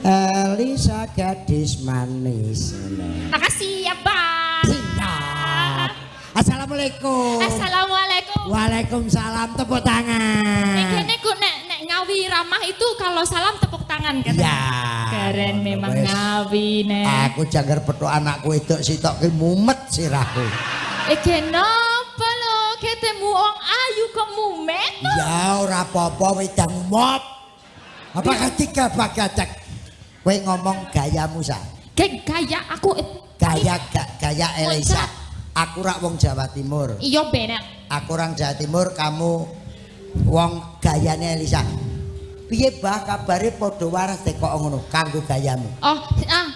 Elisa gadis manis. Makasih ya, Bang. Siap. Assalamualaikum. Assalamualaikum. Waalaikumsalam, tepuk tangan. Ini ku nek ngawi ramah itu kalau salam tepuk tangan kan? Ya. Keren memang Wes. ngawi nek. Aku jagar petuk anakku itu sitok ki mumet sirahku. Kenapa lo ketemu wong ayu kok mumet? Ya ora apa-apa wedang mop. Apa ketika bagacek? Kowe ngomong gayamu sa. Gaya aku Gaya Elisa. Aku rak wong Jawa Timur. iya bener. Aku orang Jawa Timur, kamu wong gayane Elisa. Piye bah kabare padha waras teko ngono kanggo gayamu? Oh,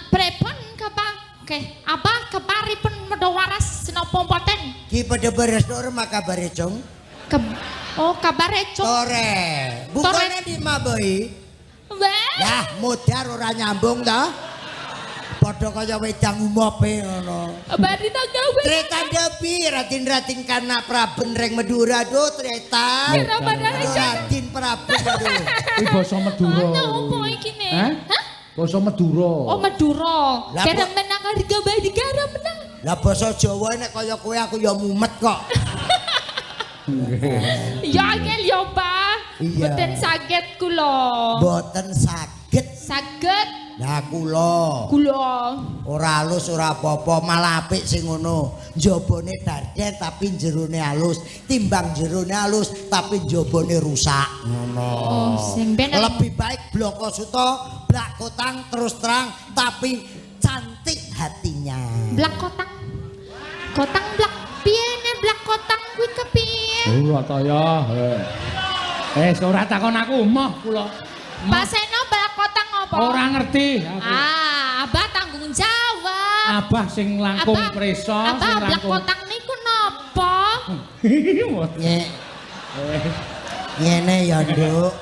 prepon kapa? Oke, apa keparipun medho waras senapa mboten? Ki padha beres ora makabare Cung? Kabare Cung. Tore. Bukane di Maboi. Weh. Yah, modar ora nyambung ta? Padha kaya wedang umope ngono. Bari tak gawe. Treta depi ratin-ratin kana Praben reng Madura do treta. Kira padahal Ratin Praben do. Iki basa Madura. Ana opo iki ne? Hah? Basa Madura. Oh Madura. Lah, Kira menang harga bae digarap menang. Lah basa Jawa nek kaya kowe aku ya mumet kok. Ya angel ya, Pak. Iya. Mboten saged kula. Mboten saged. Saged Lah kula kula. ora halus ora apa-apa, malah apik sing ngono. Njabane darder tapi jerone halus, timbang jerone halus tapi njabane rusak. Ngono. Oh, sing ben Lebih baik bloko suto, blak kotang terus terang tapi cantik hatinya. blak kotang. Kotang blak piye ne blak kotang kuwi kepiye? Ora ta ya. Ora takon aku moh kula. Pak Seno blak kotang apa? Ora ngerti aku. Abah tanggung jawab. Abah sing langkung Abah- preso, Abah sing blak langkung. kotang niku napa? Nye- Ngene ya, Nduk.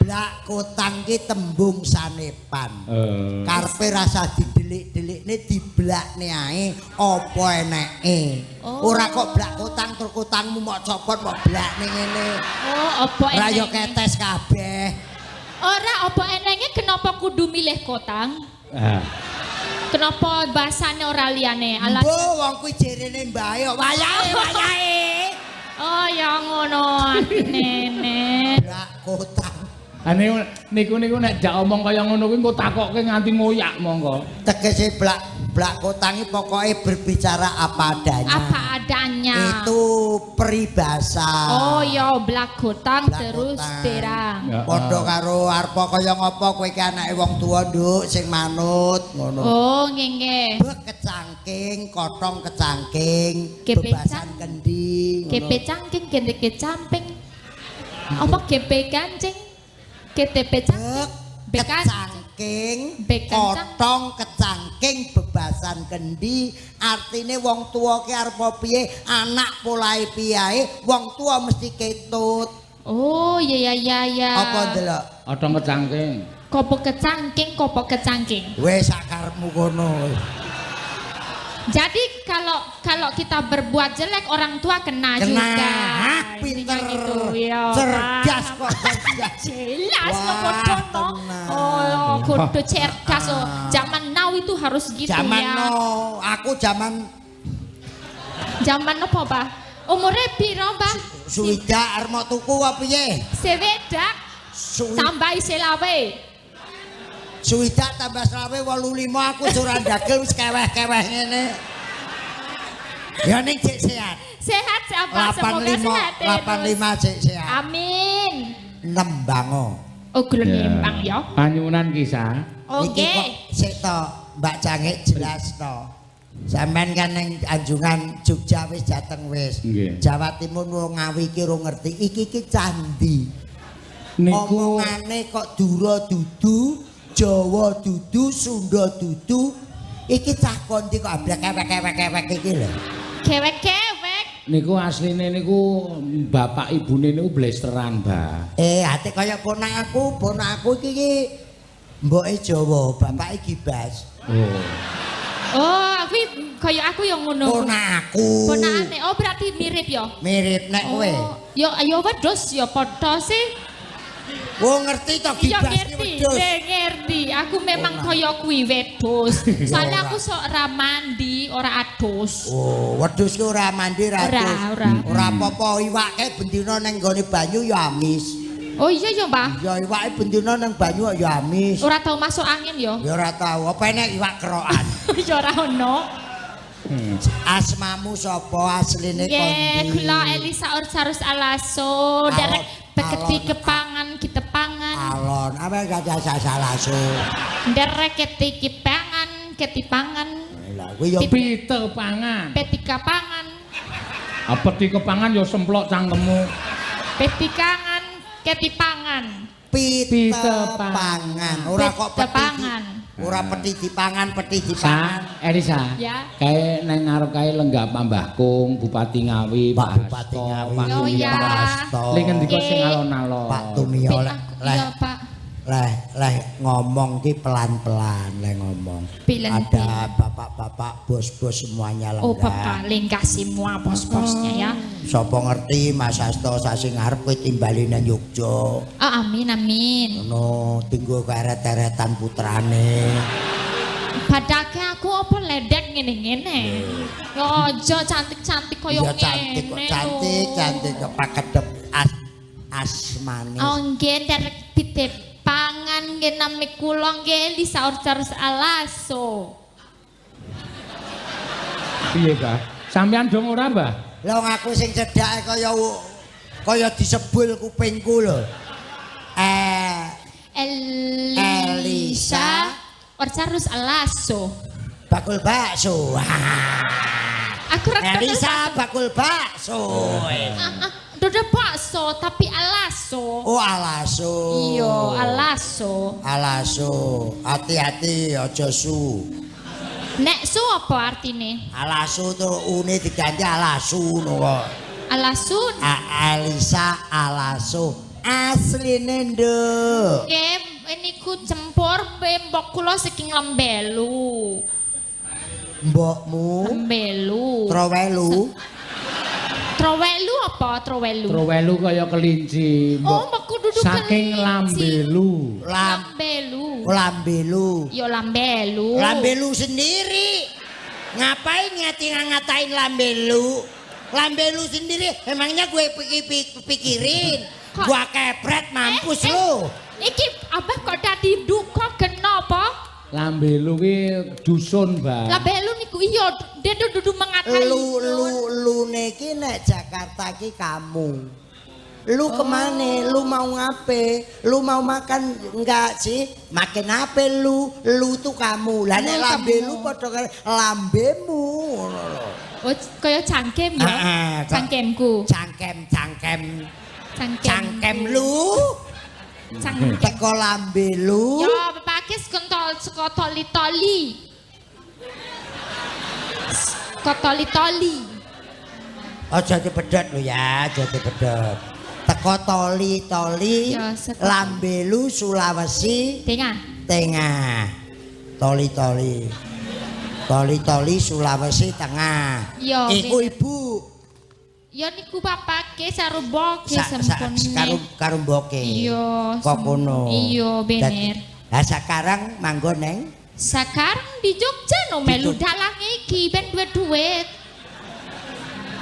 Blak kotang ki tembung sanepan. Karepe rasa didelik-delikne diblakne ae apa eneke. Oh. Ora kok blak kotang terus kotangmu mok copot mok blakne ngene. Oh, apa Ora yo enenge? ketes kabeh. Ora apa enenge kenapa kudu milih kotang? Ah. Kenapa bahasane ora liyane? Mbok wong kuwi jerene mbae kok wayahe. Oh, ya ngono nene. Blak kotang. Ane niku nek jak omong kaya ngono kuwi engko takokke nganti ngoyak monggo. Tegese blak kotangi pokoknya berbicara apa adanya. Apa adanya. Itu peribahasa. Oh, ya blak kotang Blak terus kotang. terang. Ya, Padha karo arepa kaya ngapa kowe ki anake wong tuwa nduk sing manut ngono. Oh, nggih. Bek kecangking, kotong kecangking, Kepe bebasan kendi. Kepe cangking, kende camping. Apa kepe kancing? KTP cangking. Bek Bekan. kecangking, Bek kancang. kotong kecangking, bebasan kendi. Artine wong tuwa ki arep piye, anak polahe piye, wong tuwa mesti ketut. Oh, ya. Apa ndelok? Otong kecangking. Kopo kecangking. Wes sakarepmu kono. Jadi kalau kita berbuat jelek orang tua kena juga. Hah, Intinya pinter. gitu, ya, Cerdas paham. kok cerdas. Jelas Wah, kok bodoh no. tenang. Oh, kudu cerdas oh. Zaman now itu harus gitu Zaman ya. no, aku zaman Zaman apa, Pak? Umure piro, Pak? suwida arep mau tuku apa piye? Sewedak tambah selawe. Suwida tambah selawe 85 aku suran dagel wis keweh-keweh ngene. Ya ning cek sehat. Sehat siapa? Semoga sehat. 85 cek sehat. Amin. Nembango. Oh, gelem nimbang ya. Panyuwunan kisah. Iki kok Oke. sik to Mbak Cangik jelas to. Sampeyan kan ning Anjungan Jogja wis dateng wis. Nggih. Jawa Timur wong Ngawi ki ora ngerti iki ki candi. Niku Omongane kok Dura dudu, Jawa dudu, Sunda dudu. Iki cah kondi kok ablek kewek-kewek iki lho. Kewek-kewek. niku asline niku bapak ibune niku blesteran, Mbah. Ate kaya ponakku iki mboke Jawa, bapake Gibas. Oh, aku yang ngono. Ponakku. Ponakane. Oh, berarti mirip ya. Mirip nek kowe. Oh, yo wedhus ya padha sih. Wo ngerti to Iya, Gibas ngerti. ki ngerti. Aku memang kaya kuwi wedhus. Soalnya aku sok ora mandi, ora adus. Oh, wedhus ki ora mandi ra adus. Ora. Ora apa-apa iwake bendina ning gone banyu ya amis. Oh iya ya, Mbah. Ya iwake bendina ning banyu ya amis. Ora tau masuk angin ya. Ya ora tau. Apa enek iwak kerokan? Ya ora ono. Asmamu sapa asline kondi? Nggih, kula Elisa Ursarus Alaso, derek beketi kepangan kitepangan. Alon, apa gak salah so. Derek keti kepangan ketipangan. Lah kuwi ya Pitepangan. Petika pangan. Apa dikepangan ya semplok cangkemmu. Petikangan ketipangan. pitepangan. Ora kok Pitepangan. Ora peti dipangan, peti Sa, dipangan. Elisa. Ya. Kae nang ngarep kae lenggah Mbah Kung, Bupati Ngawi, Pak Pak Bupati Hasto, Ngawi. Pak Oh, Tumio. ya. Hasto. Ling ngendika sing Nggih. alon-alon. Pak Tumio Iya, Pak. leh ngomong ki pelan-pelan leh ngomong. Pelan-pelan. Ada bapak-bapak bos-bos semuanya Oh, lenggah. paling kasih semua bos-bosnya ya. Sapa ngerti Mas Hasto sasi ngarep kowe timbali nang Yogya. Oh, amin amin. Ngono tinggo keret-eretan putrane. Padake aku apa ledek ngene-ngene. Yo aja cantik-cantik koyo Ya ngene. cantik kok cantik kok pakedep asmane. Oh nggih derek pitepangan nggih nami kula nggih Elisa Ursarus Alaso. Piye, Mbah? Sampeyan dong ora, Mbah? Lah wong aku sing cedhake kaya disebul kupingku lho. Elisa Ursarus Alaso. Bakul bakso. Aku rek Elisa bakul bakso. Dodo bakso tapi alaso. Oh alaso. Iya, alaso. Alaso. Hati-hati aja su. Nek su apa artine? Alasu tuh une diganti alasu ngono kok. Alasun. Elisa alasu. Asline nduk. Nggih, niku jempor mbok kula saking Lembelu. Mbokmu Lembelu. trowelu. Trowelu apa trowelu? Trowelu kaya kelinci. Oh, mbok kudu saking kelinci. lambelu. Lambelu. Lambelu. Yo lambelu. Lambelu sendiri. Ngapain ngatain lambelu? Lambelu sendiri. Emangnya gue pikirin. Gua kepret mampus lu. Iki abah kok dadi duka kenapa? Lambelu ki dusun, Mbah. Lambelu niku iya dia dudu mengatai. Lu niki nek Jakarta ki kamu. Lu kemana? Lu mau ngape? Lu mau makan enggak sih? Makan apa lu? Lu tuh kamu. Lah nek lambelu padha karo lambemu ngono lho. Oh, kaya cangkem ya? Cangkemku. Cangkem. Cangkem lu. Cangkem. Teko lambe lu. Ya, bapake saka toli-toli. Toli-toli. Aja dipedhot lho ya, aja dipedhot. Teko toli-toli. Ya, seko. Lambe lu Sulawesi Tengah. Toli-toli. Toli-toli Sulawesi Tengah. Ya, Iku bener. ibu. Ya niku bapake saruboke sempune. Karo mboke. Iya. Kok ngono. Iya, bener. Lah sekarang manggon neng Sekarang di Jogja no melu dalang iki ben duit.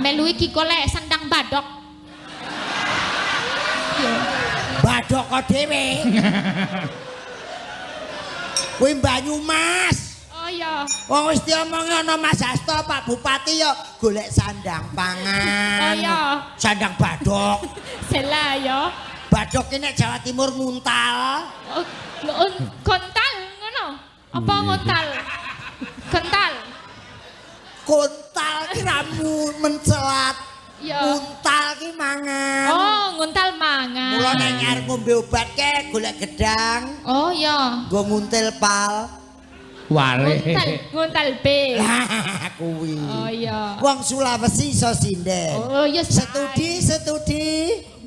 Melu iki golek sandang badok. Iya. Badok kok dhewe. Kuwi Banyumas. Oh iya. Wong wis diomongi ana Mas Hasto Pak Bupati ya golek sandang pangan. Oh iya. Sandang badok. Sela ya. Badok ini Jawa Timur nguntal. Oh, kontal ngono. Apa ngontal? Kental. Kuntal ki ramu mencelat. Ya. Nguntal ki mangan. Oh, nguntal mangan. Mula nek arep ngombe obat ke golek gedang, Oh iya. nggo nguntil pal. Wale. Nguntal B. Lah kuwi. Oh iya. Wong Sulawesi iso sinden. Oh iya. Studi.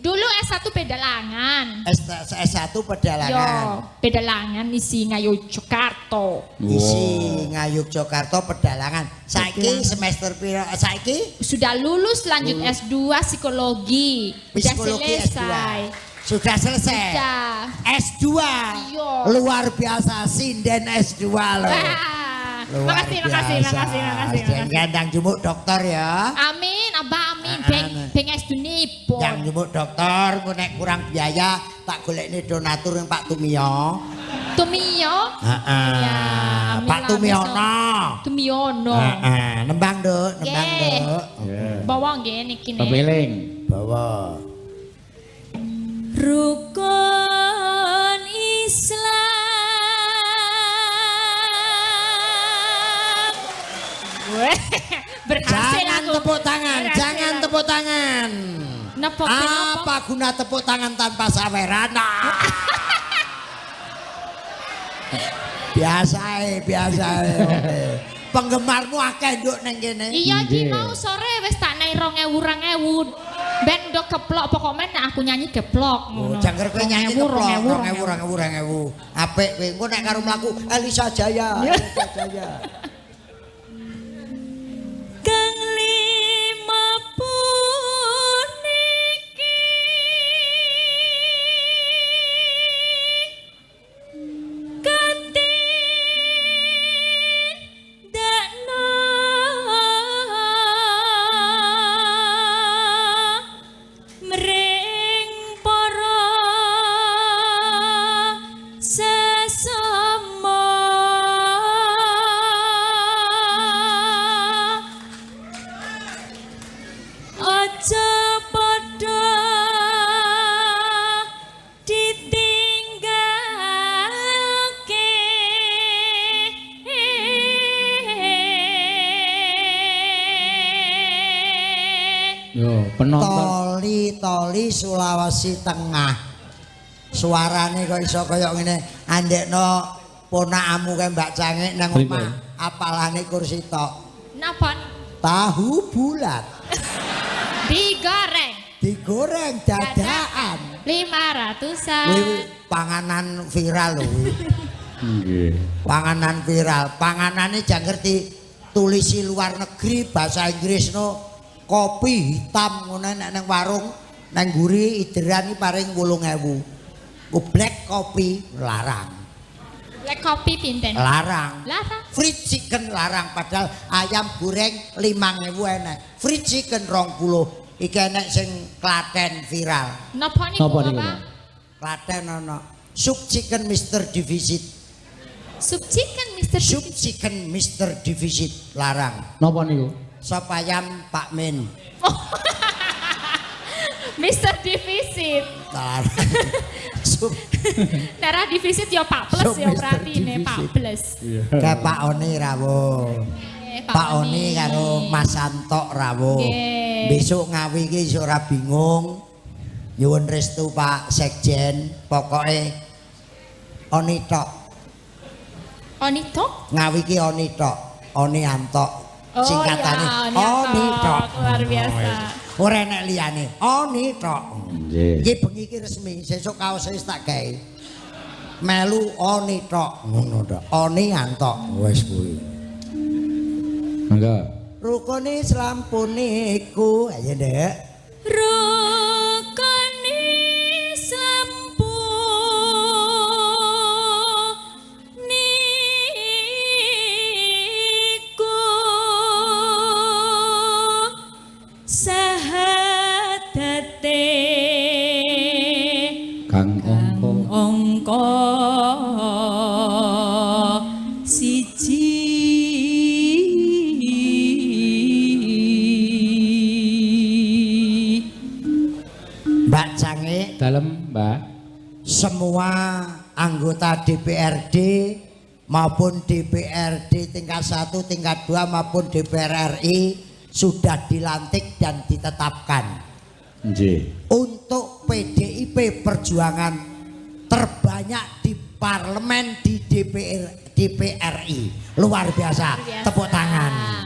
Dulu S1 pedalangan. S1 Yo, pedalangan. pedalangan isi Ngayogyakarta. Isi Ngayogyakarta pedalangan. Saiki Pedalangan. semester piro? Saiki Sudah lulus lanjut S2 psikologi. Udah psikologi S2. selesai. Sudah selesai. Sudah. S2. Iya. Luar biasa sinden S2 loh. Wah. Luar Makasih. Gendang jumuk dokter ya. Amin, Abah amin. Beng S2 Yang jumuk dokter, nek kurang biaya tak golekne donatur yang Pak Tumio. Tumio? Ya, Pak Tumiono. Tumiono. Nembang Nduk, nembang Nduk. Bawa nggih niki nek. Pepeling. Bawa. Rukun Islam. Berhasil Jangan aku. tepuk tangan, Berhasil jangan aku. tepuk tangan. Napa? Apa guna tepuk tangan tanpa saweran? Biasa. Oke. Penggemarmu akeh nduk ning kene. Iya iki mau sore wis tak nai 2000. Ben do keplok pokoknya nek aku nyanyi keplok ngono. Jangger kowe nyanyi keplok 2000. Apik kowe engko nek karo mlaku Elisa Jaya. Kang lima puniki katindakna mring para sesama. Aja padha ditinggalke. Yo, penonton. Toli Sulawesi Tengah. Suarane kok iso kaya ngene. Andekno ponakamu kae Mbak Cangik nang omah apalane kursi tok. Napa? Tahu bulat. Digoreng dadakan. 500-an. Kuwi panganan viral lho kuwi. Nggih. Panganan viral. Panganane jang ngerti tulisi luar negeri bahasa Inggris no kopi hitam ngono nek nang warung nang nguri ideran iki paring 8.000. Black kopi larang. Black kopi pinten? Larang. Larang. Fried chicken larang padahal ayam goreng 5.000 enak. Fried chicken 20. Iki enek sing Klaten viral. Napa niku, Napa niku, Pak? Klaten ana sup chicken Mr. Defisit. Sup chicken Mr. Sup chicken Mr. Defisit larang. Napa niku? Sop ayam Pak Min. Mr. Defisit. Larang. Sup Nara defisit ya Pak Plus Sup ya Mr. berarti nih Pak Defisit. Plus. Kayak Pak Oni rawuh. Pak Oni karo Mas Santo rawuh. Nggih. Besok ngawi iki iso ora bingung. Nyuwun restu Pak Sekjen, pokoke Oni tok. Oni tok? Ngawi iki Oni tok. Oni Antok. Oh, Singkatane ya, Oni tok. Luar biasa. Ora enek liyane. Oni tok. Nggih. Iki bengi iki resmi, sesuk kaos wis tak gawe. Melu Oni tok ngono tok. Oni Antok wis kuwi. Mangga. Rukun Islam puniku ayo Ndek. Rukun Islam puniku sahadate Kang angka siji. Mbak Cangik, dalem, Mbak. semua anggota DPRD maupun DPRD tingkat 1, tingkat 2 maupun DPR RI sudah dilantik dan ditetapkan. Nggih. Untuk PDIP Perjuangan terbanyak di parlemen di DPRI. Luar biasa. Tepuk tangan.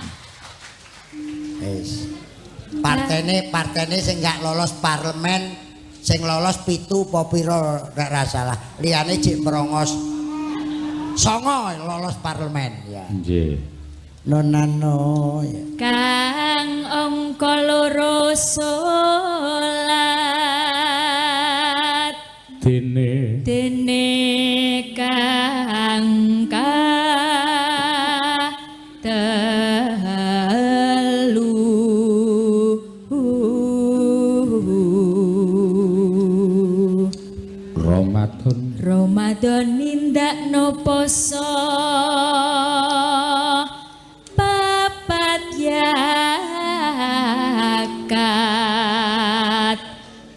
Wis. Partene sing gak lolos parlemen, sing lolos 7 apa pira nek ra salah. Liyane jek merongos 9 lolos parlemen ya. Nggih. Nonano ya. Kang angka loro salat dene kang telu Ramadan nindakno poso papat yakat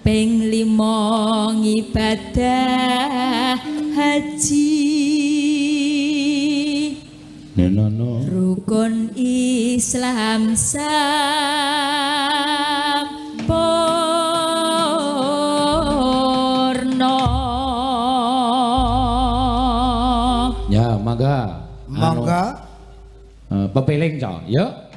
ping 5 ibadah haji nenono rukun Islam sampurna. Ya, mangga. Mangga. Pepeling, Cok. Yuk.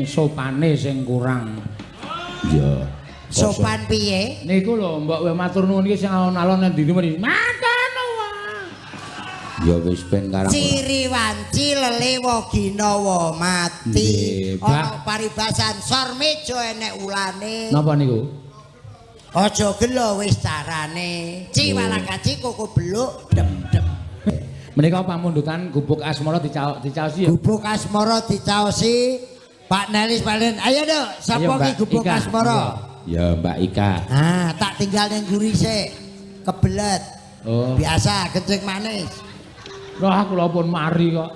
Sopane sing kurang. Ya, Sopan piye? Niku lho mbok we matur nuwun iki sing alon-alon nang ndi mriki. Matur nuwun. Ya wis ben karang. Ciri wanci lelewo ginawa mati. Ana paribasan sormejo enek ulane. Napa niku? Aja gelo wis carane. Ciwalakaci koko beluk dem-dem. Menika pamundutan gubuk asmara dicaosi ya. Gubuk asmara dicaosi Pak Nelis Palen. Ayo Dok, sapa ki gubuk asmara? Ya Mbak Ika. Ah, tak tinggal ning guri sik. Kebelet. Oh. Biasa kencing manis. Lah kula pun mari kok.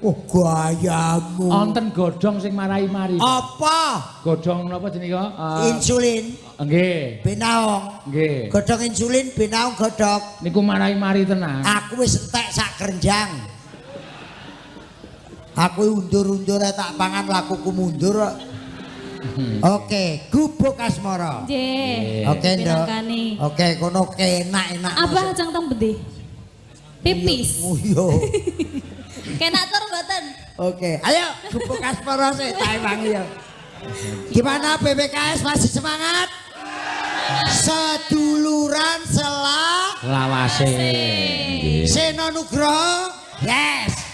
Oh, gayamu. Wonten godhong sing marai-mari. Apa? Godhong napa jenenge kok? Insulin. Nggih. Benaong. Nggih. Godhong insulin benaong godhog. Niku marai-mari tenan. Aku wis entek sak kerenjang. Aku undur-undur tak pangan lakuku mundur. Oke, gubuk asmara. Nggih. Oke, Nduk. Pirangkani. Oke, kono enak-enak. Abah ajeng teng bendi. Pipis. Oh iya. Kenak tur mboten? Oke, ayo gubuk asmara sik tak ewangi ya. Gimana PPKS masih semangat? Seduluran Lawase. Seno Nugroho. Yes.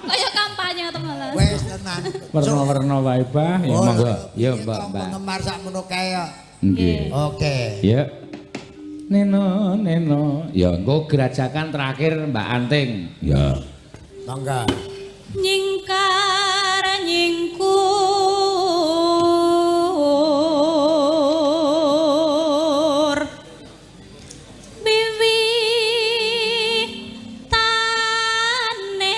Kaya kampanye to malah. Wes tenan. Werna-werna wae Bah. Ya monggo. Ya Mbak. Penggemar sakmono kae ya. Nggih. Oke. Ya. Neno. Ya Engko gerajakan terakhir Mbak Anting. ya. Mangga. Nyingkar nyingkur biwi tane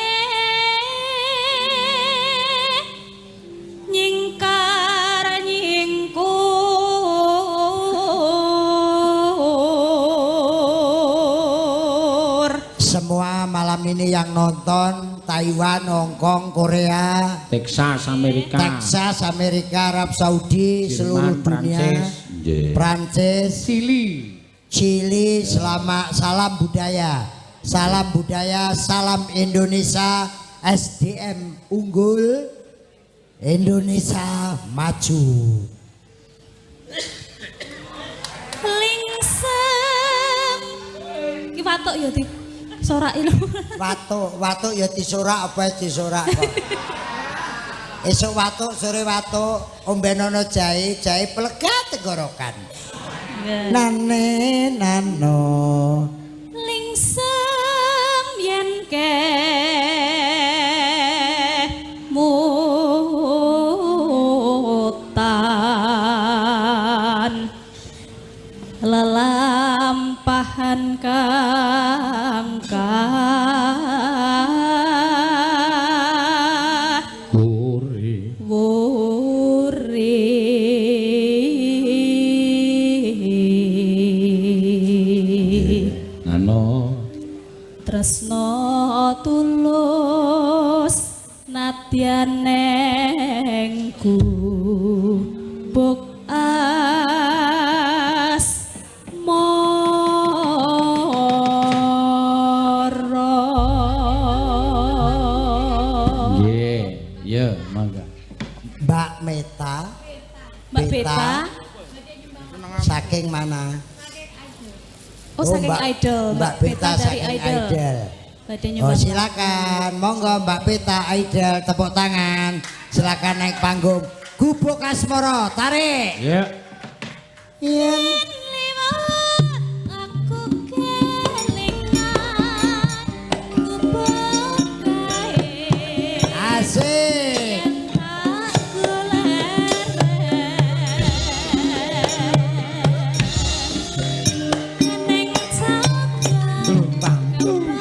nyingkar nyingkur. Semua malam ini yang nonton Taiwan, Hong Kong, Korea, Texas, Amerika. Texas, Amerika, Arab Saudi, seluruh dunia, Nggih. Prancis, Chili. Chili, salam budaya, salam Indonesia, SDM unggul, Indonesia maju. Lingsem ki watuk ya di sorak itu. Watuk ya disorak apa disorak kok. Esuk watuk, sore watuk, ombenono jahe pelegat tenggorokan. Nane nano. Lingsem yen ke mutan lelampahan kangka tresno tulus nadyan neng gubuk asmara. Nggih, ya mangga. Mbak Meta. Mbak Beta. Saking mana? Oh, saking Idol. Mbak Beta dari saking Idol. Badhe Oh nyuwun. silakan, monggo Mbak Beta Idol, tepuk tangan. Silakan naik panggung. Gubuk asmara, tarik. Ya. Yen Aku kelingan gubuk kae. asik. Aku lereng neng cakap Tumpang. tulisan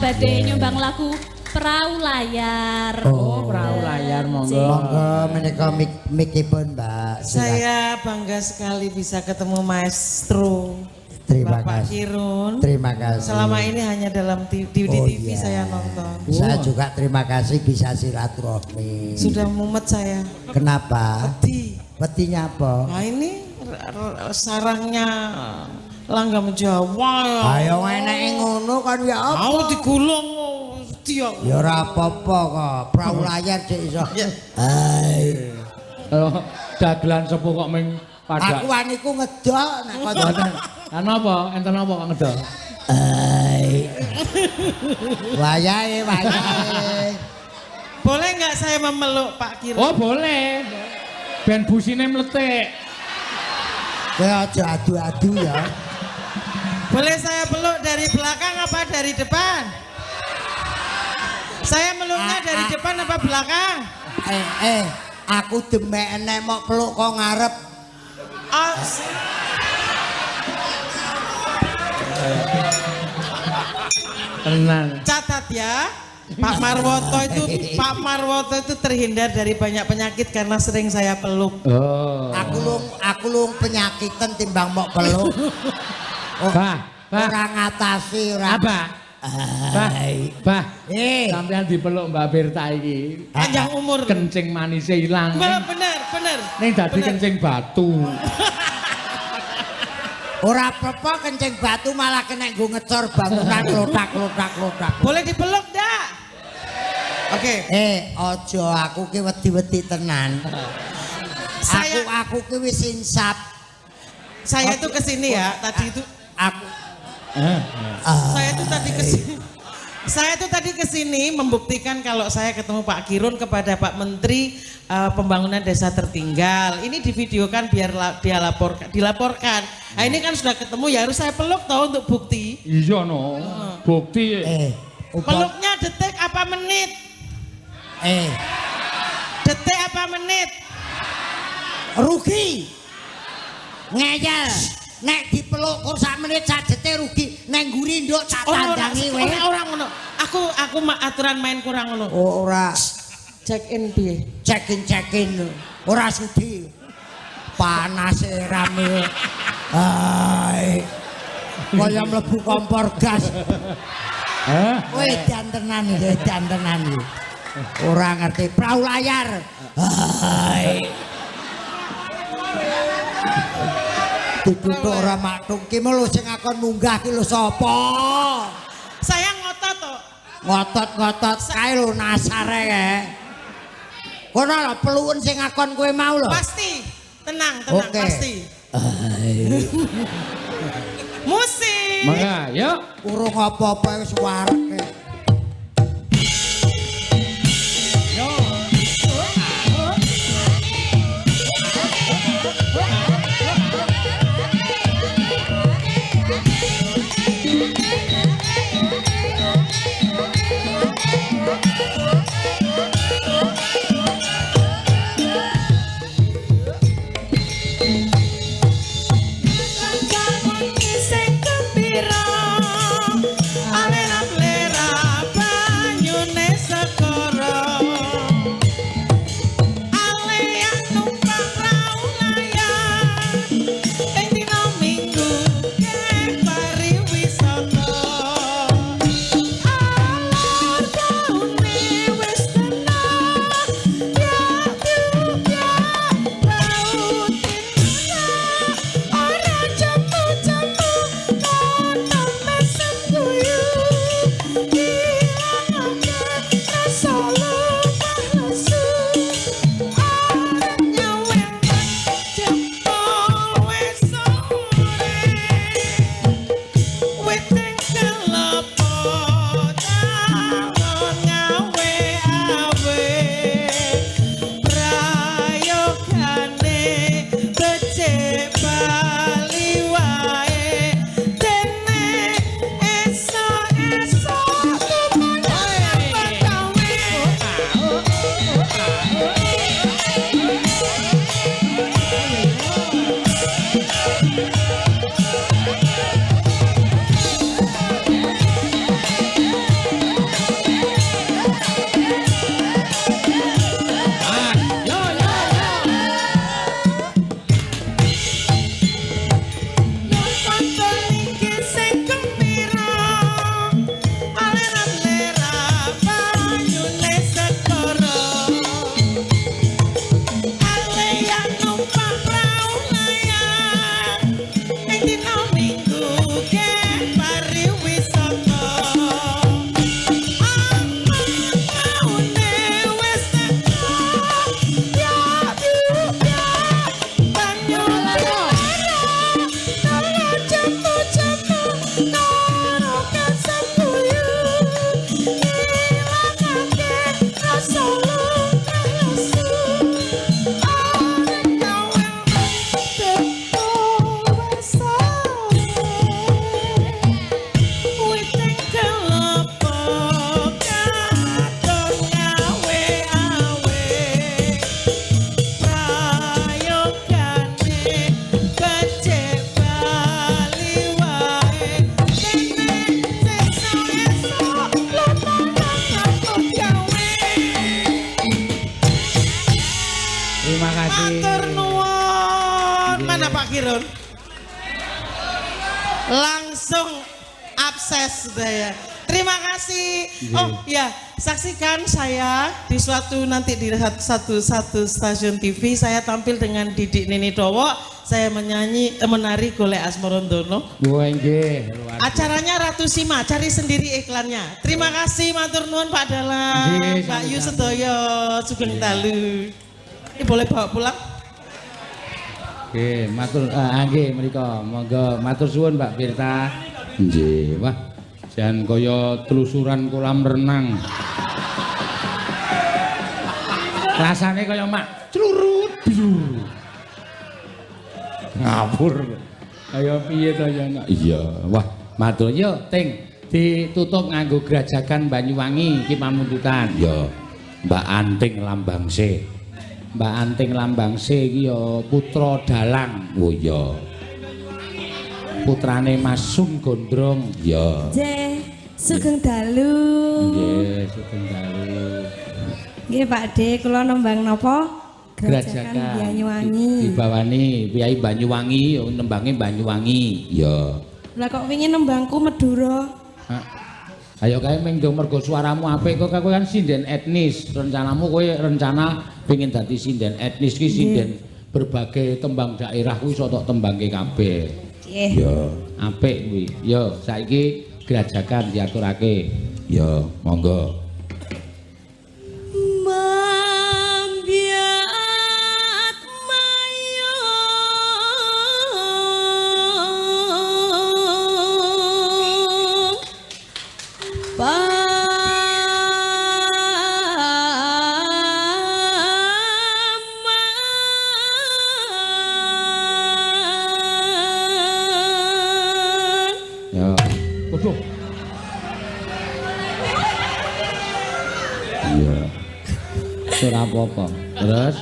badhe nyumbang lagu Perahu Layar. Oh, Perahu Layar, monggo. Monggo menika mikipun, Mbak. Saya bangga sekali bisa ketemu Maestro. Terima Bapak kasih. Kirun. Terima kasih. Selama ini hanya dalam di TV iya. saya nonton. Saya juga terima kasih bisa silaturahmi. Sudah mumet saya. Kenapa? Wedi. Petinya apa? Nah ini sarangnya langgam Jawa ya. Ayo enek ngono kan ya apa? Mau digulung wedi aku. Ya ora apa-apa kok. Perahu layar cek iso. Hai. Oh, dagelan sepuh kok ming padha. Aku waniku ngedok nek kok Kan apa? Enten apa kok ngedol? Hai. Wayahe. Boleh nggak saya memeluk Pak Kirun? Oh, boleh. Ben busine mletik. Kowe aja adu-adu ya. Boleh saya peluk dari belakang apa dari depan? Saya meluknya dari depan apa belakang? Aku demek enek mok peluk kok ngarep. Tenan. Catat ya, Pak Marwoto itu terhindar dari banyak penyakit karena sering saya peluk. Oh. Aku lung penyakitan timbang mok peluk. Bah. Ora ngatasi ora. Apa? Bah, Eh. sampean dipeluk Mbak Berta iki. Panjang umur. Kencing manisnya ilang. Bener. Ning dadi Bener. kencing batu. Ora apa-apa kencing batu malah kena nggo ngecor bangunan lotak. Boleh dipeluk dak? Oke. Ojo aku ki wedi-wedi tenan. Aku ki wis insap. Saya tuh kesini ya, tadi itu Aku Saya tuh tadi kesini membuktikan kalau saya ketemu Pak Kirun kepada Pak Menteri Pembangunan Desa Tertinggal. Ini divideokan biar dia dilaporkan. Nah ini kan sudah ketemu ya harus saya peluk toh untuk bukti. Iya no. Bukti. Peluknya detik apa menit? Detik apa menit? rugi. Ngeyel. Nek dipeluk kur sak menit sajete rugi. Neng nguri nduk sak tandangi wae. Ora ngono. Aku aturan main kurang ngono. Oh, ora Check in piye? check in. Ora sudi. Panas rame. Hai. Kaya mlebu kompor gas. Kowe dantenan iki. Ora ngerti prau layar. Hai. Ditutuk ora matung ki lho sing akon munggah ki lho sapa? Saya ngotot to. Ngotot kae lho nasare kae. Kono lho peluken sing akon kowe mau lho. Pasti. Tenang, Oke. pasti. Musik. Mangga, yuk. Urung apa-apa wis warek. Langsung abses sudah ya. Terima kasih. Oh ya, saksikan saya di nanti di satu stasiun TV saya tampil dengan Didik Nini Dowo. Saya menari Golek Asmarandono. Wah nggih, luar biasa. Acaranya Ratu Sima, cari sendiri iklannya. Terima kasih matur nuwun Pak Dalang, Nggih, Pak Yu sami-sami. Sedoyo, Sugeng Dalu. Ini boleh bawa pulang? Nggih, matur nggih mriku. Monggo matur suwun Mbak Firta. Nggih, wah. Jan kaya telusuran kolam renang. Rasane kaya mak clurut biur. Ngapur. Kaya piye to ya nak? Iya, wah. Matur yo Ting ditutup nganggo Grajagan Banyuwangi iki pamuntutan. Ya, Mbak Anting Lambangse. Mbak Anting Lambangse iki ya putra dalang. Oh iya. Putrane Mas Sun Gondrong. Ya. Je, Sugeng Dalu. Nggih, Sugeng Dalu. Nggih Pak De, kula nembang napa? Grajagan Banyuwangi. Dibawani Kyai Banyuwangi, nembange Banyuwangi. Ya. Lah kok wingi nembangku Madura? Ayo kae ming ndong mergo suaramu apik kok kowe kan sinden etnis. Rencanamu kowe rencana pengin dadi sinden etnis ki sinden berbagai tembang daerah kuwi iso tok tembangke kabeh. Nggih. Ya. Apik kuwi. Yo saiki Grajagan diaturake. Ya, monggo. Mambiat mayong Ya. Waduh. Iya. Ora apa-apa. Terus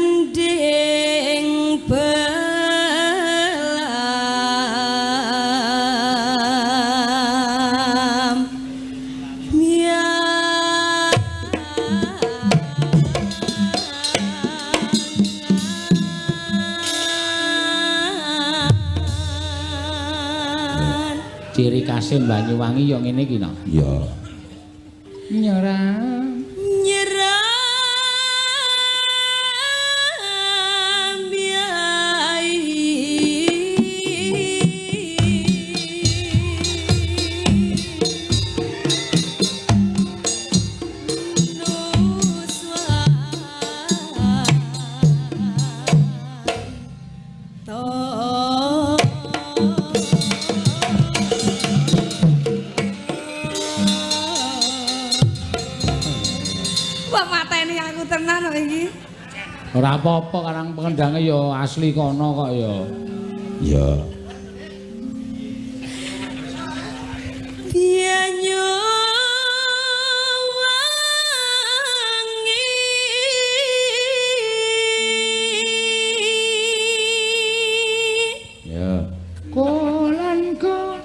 gending belam mian. ciri khasé Banyuwangi ya ngene iki no. Ya. Nyerang Nyeram biai Wah mateni aku tenan kok iki. ora apa-apa karang pengendange ya asli kono kok ya. Ya. Bianyu wangi Ya. Kolan kok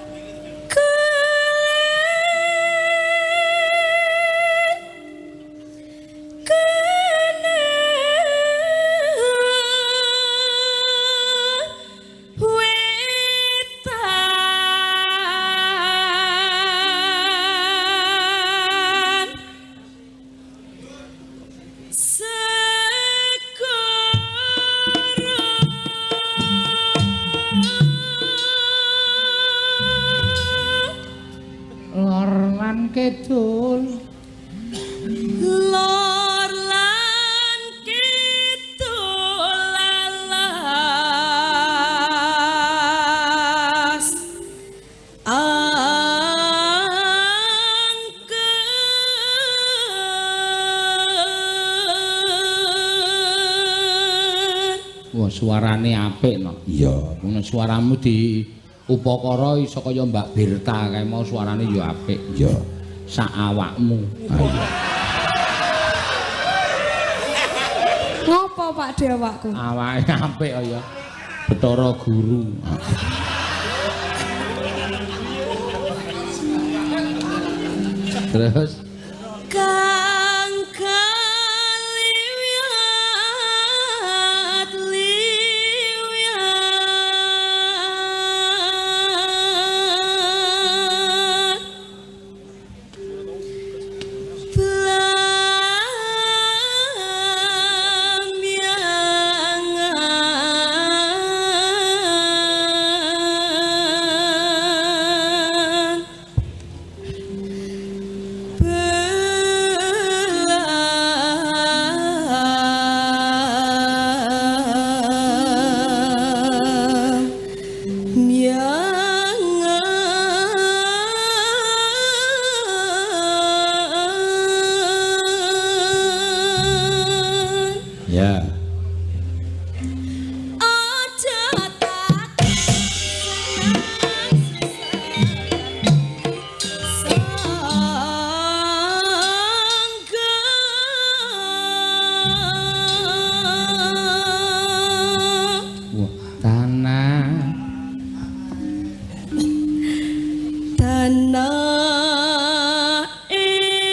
lor lan kidul. Lor lan kidul lalas angken. Wah suarane apik no. Iya. Ngono suaramu di upakara iso kaya Mbak Birta kae mau suarane ya apik. Ya. Sak awakmu. Ayo. Pak De awakku? Awake apik ya. Bathara Guru. Terus Kang kaliwat liwat ya. Wah, tanah tanah endah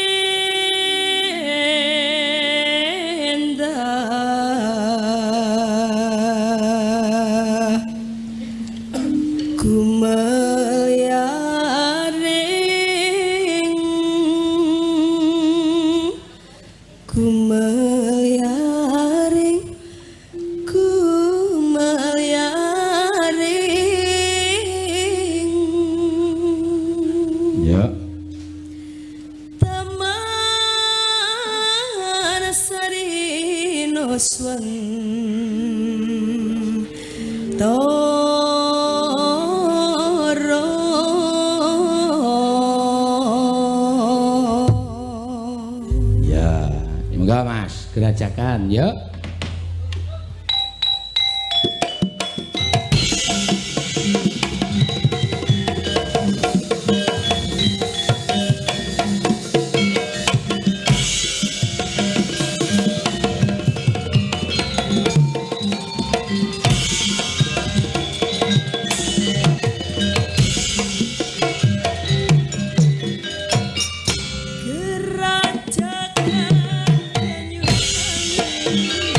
kumelyaring ya. Taman Sari Noswan Toro Ya, semoga Mas gerajakan ya. Gerajakan Banyuwangi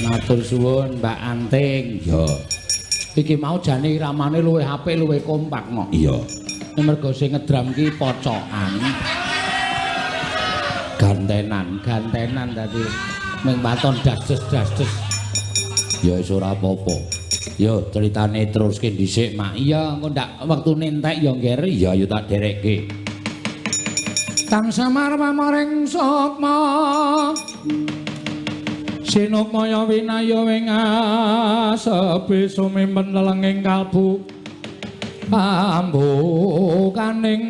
Matur suwun Mbak Anting. Ya. Iki mau jane iramane luwih apik luwih kompak kok. Iya. Mergo sing ngedram ki pocokan. Gantenan dadi ming paton dasdes. Ya wis ora apa-apa. Yo ceritane teruske dhisik, Mak. Iya, engko ndak wektune entek ya ngger. Iya, yo tak derekke. Tansah marmaring sukma Sinukmaya winaya wing asepi sumimpen lelenging kalbu ambukaning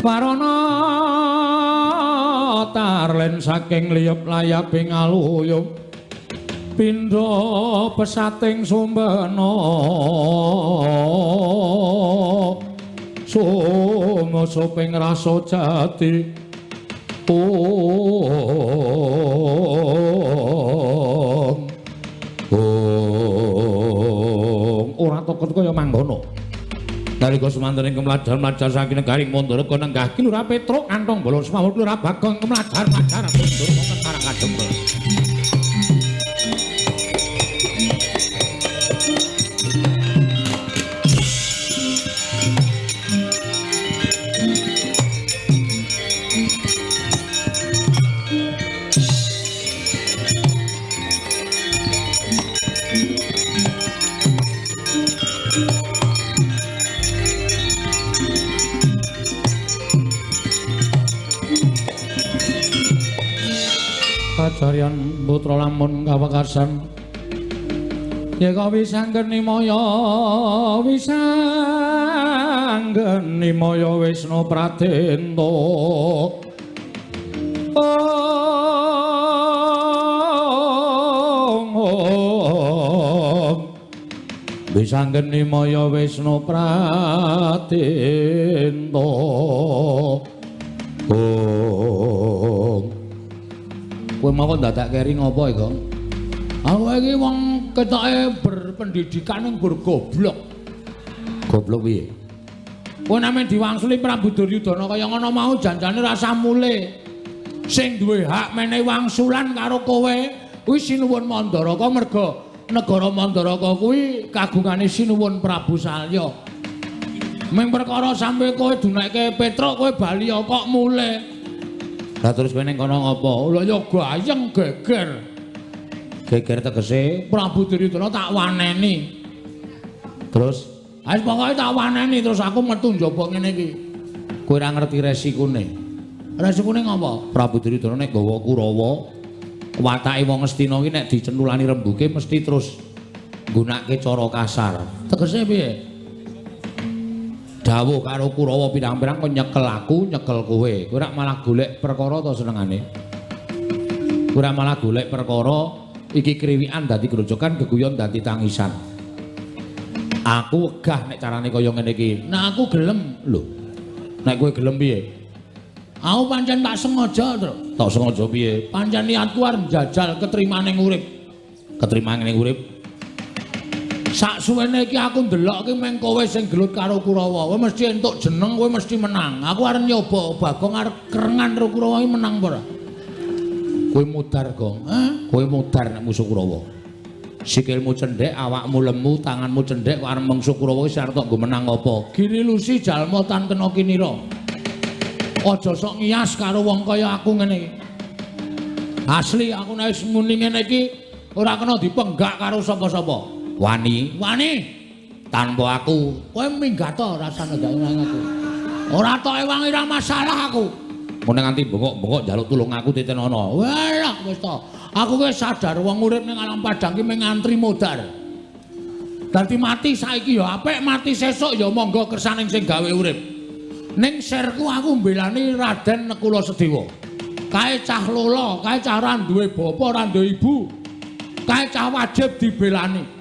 warana tarlen saking liyep layaping aluyup pindha pesating sumbana sumusuping rasa jati ora tokot kaya mangkono nalika semanten kemlajar-mlajar saking negaring Mandara nenggah ki Lurah Petruk kantong bala semawut Lurah Bagong kemlajar-mlajar mundur wonten Karang Kadempel. Kajarian putra lamun kawekarsan yeka wisanggeni maya Wisnu Pradenta wisanggeni maya Wisnu Pradenta kowe mawon dadak kering apa iki? Aku iki wong ketoke berpendidikan ning goblok. Goblok piye? Kowe name diwangsuli Prabu Duryudana kaya ngono mau janjane rasa mule. Sing duwe hak menehi wangsulan karo kowe kuwi Sinuwun Mandaraka merga negara Mandaraka kuwi kagungane Sinuwun Prabu Salya. Ming perkara sampe kowe dunekke Petruk kowe bali kok mule. Lah terus kowe ning kono ngopo? Lha ya gayeng geger. Geger tegese Prabu Duryudana tak waneni. terus Wis pokoke tak waneni terus aku metu njaba ngene iki. kowe ora ngerti resikune. Resikune ngopo? Prabu Duryudana nek gawa Kurawa watake wong Astina iki nek dicentulani rembuge mesti terus nggunakake cara kasar. Tegese piye? Dawuh karo Kurawa pirang-pirang kok nyekel aku, nyekel kowe. Kowe ora malah golek perkara to senengane. Kowe ora malah golek perkara iki kriwikan dadi grojokan, geguyon dadi tangisan. Aku wegah nek carane kaya ngene iki. Nah aku gelem. Lho. Nek kowe gelem piye? Aku pancen tak sengaja, Tru. Tak sengaja piye? Pancen niatku arep njajal ketrimane urip. Ketrimane urip. Sak suwene iki aku ndelok ki meng kowe sing gelut karo Kurawa. Kowe mesti entuk jeneng, kowe mesti menang. Aku arep nyoba Bagong arep kerengan karo Kurawa iki menang apa ora? Kowe mudar, Gong. Kowe mudar nek musuh Kurawa. Sikilmu cendhek, awakmu lemu, tanganmu cendhek kok arep mungsuh Kurawa iki arep nggo menang apa? Giri lusi jalma tan kena kinira. Aja sok ngias karo wong kaya aku ngene iki. Asli aku nek wis muni ngene iki ora kena dipenggak karo sapa-sapa. Wani tanpa aku Kowe minggat to rasane gak nang aku. Ora tok ewangi ra masalah aku. mun nganti bengok-bengok njaluk tulung aku titenono. Walah wis to. Aku wis sadar wong urip ning alam padang ki mung ngantri modar. Dadi mati saiki ya apik, mati sesuk ya monggo kersaning sing gawe urip. Ning sirku aku mbelani Raden Nekula Sedewa. Kae cah lola, kae cah ora duwe bapa, ora duwe ibu. Kae cah wajib dibelani.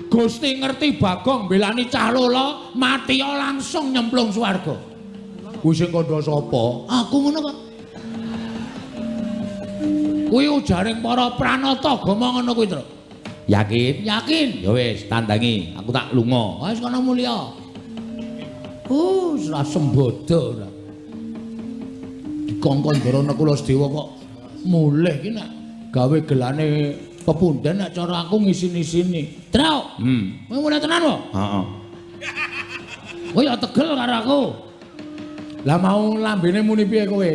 Gusti ngerti Bagong mbelani cah lola, mati langsung nyemplung swarga. Kuwi sing kandha sapa? Aku ngono kok. Kuwi ujaring para pranata agama ngono kuwi, Tru. Yakin? Yakin? Ya wis, tandangi. Aku tak lunga. Wis kono mulya. Ora sembodo ora. Dikongkon Ndara Nekula Sedewa kok mulih ki nek gawe gelane Kepunden nek cara aku ngisin-isini. Truk. Kowe mulai tenan kok? Heeh. Kowe ya tegel karo aku. Lah mau lambene muni piye kowe?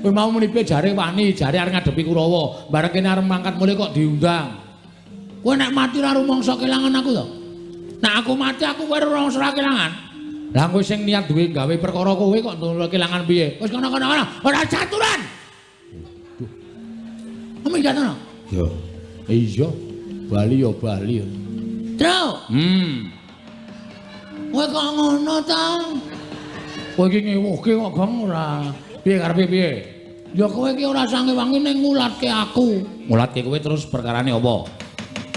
Kowe mau muni piye jare wani, jare arep ngadepi Kurawa. Bareng kene arep mangkat mulih kok diundang. Kowe nek mati ora rumangsa kelangan aku to. Nek aku mati aku kowe ora rumangsa kelangan. Lah kowe sing niat duwe gawe perkara kowe kok nulung kelangan piye? Wis kono-kono ora caturan. Kamu ingat ana? Yo. Iya. Bali yo Bali. Truk. Kowe kok ngono ta? Kowe iki ngewuhke kok Gong ora. Piye karepe piye? Ya kowe iki ora sange wangi ning ngulatke aku. Ngulatke kowe terus perkarane apa?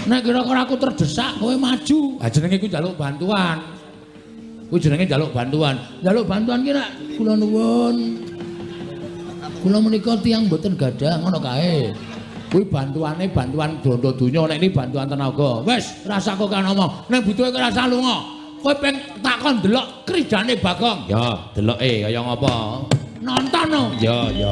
Nek kira-kira aku terdesak kowe maju. Ha jenenge iku njaluk bantuan. Kuwi jenenge njaluk bantuan. Njaluk bantuan ki nek kula nuwun. Kula menika tiyang mboten gadah ngono kae. Kuwi bantuane bantuan dondo donya nek iki bantuan tenaga. Wis, rasa kok kan omong. Nek butuhe kowe rasa lunga. Kowe peng takon delok kridane Bagong. Ya, deloke kaya ngapa? Nonton no. Ya, ya.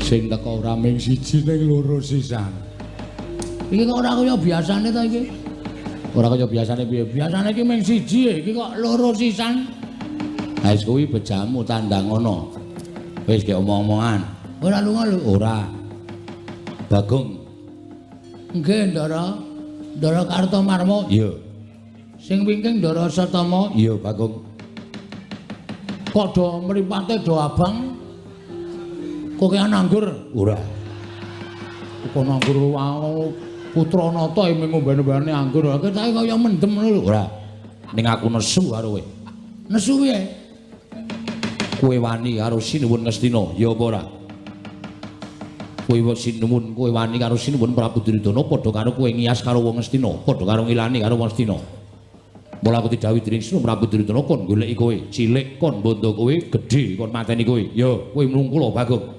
Sing teko ora mung siji ning loro sisan. Iki kok ora kaya biasane ta iki? Ora kaya biasane piye? Biasane iki mung siji, iki kok loro sisan. Ha wis kuwi bejamu tandang ngono. Wis ge omong-omongan. Ora lunga lho, ora. Bagong. Nggih, Ndara. Ndara Kartomarmo. Iya. Sing wingking Ndara Satama. Iya, Bagong. Kok do mripate do abang? Kok kaya nganggur? Ora. Kok nganggur putra nata ing ngombe-ombene anggur. Kok sae kaya mendem ngono lho. Ora. Ning aku nesu karo kowe. Nesu piye? Kowe wani karo Sinuwun Ngastina, ya apa ora? Kowe Sinuwun, kowe wani karo Sinuwun Prabu Duryudana padha karo kowe ngiyas karo wong Ngastina, padha karo ngilani karo wong Ngastina. Mula aku didhawuhi dening Sinuwun Prabu Duryudana kon goleki kowe, cilik kon bondo kowe, gedhe kon mateni kowe. Ya, kowe mlungkula Bagong.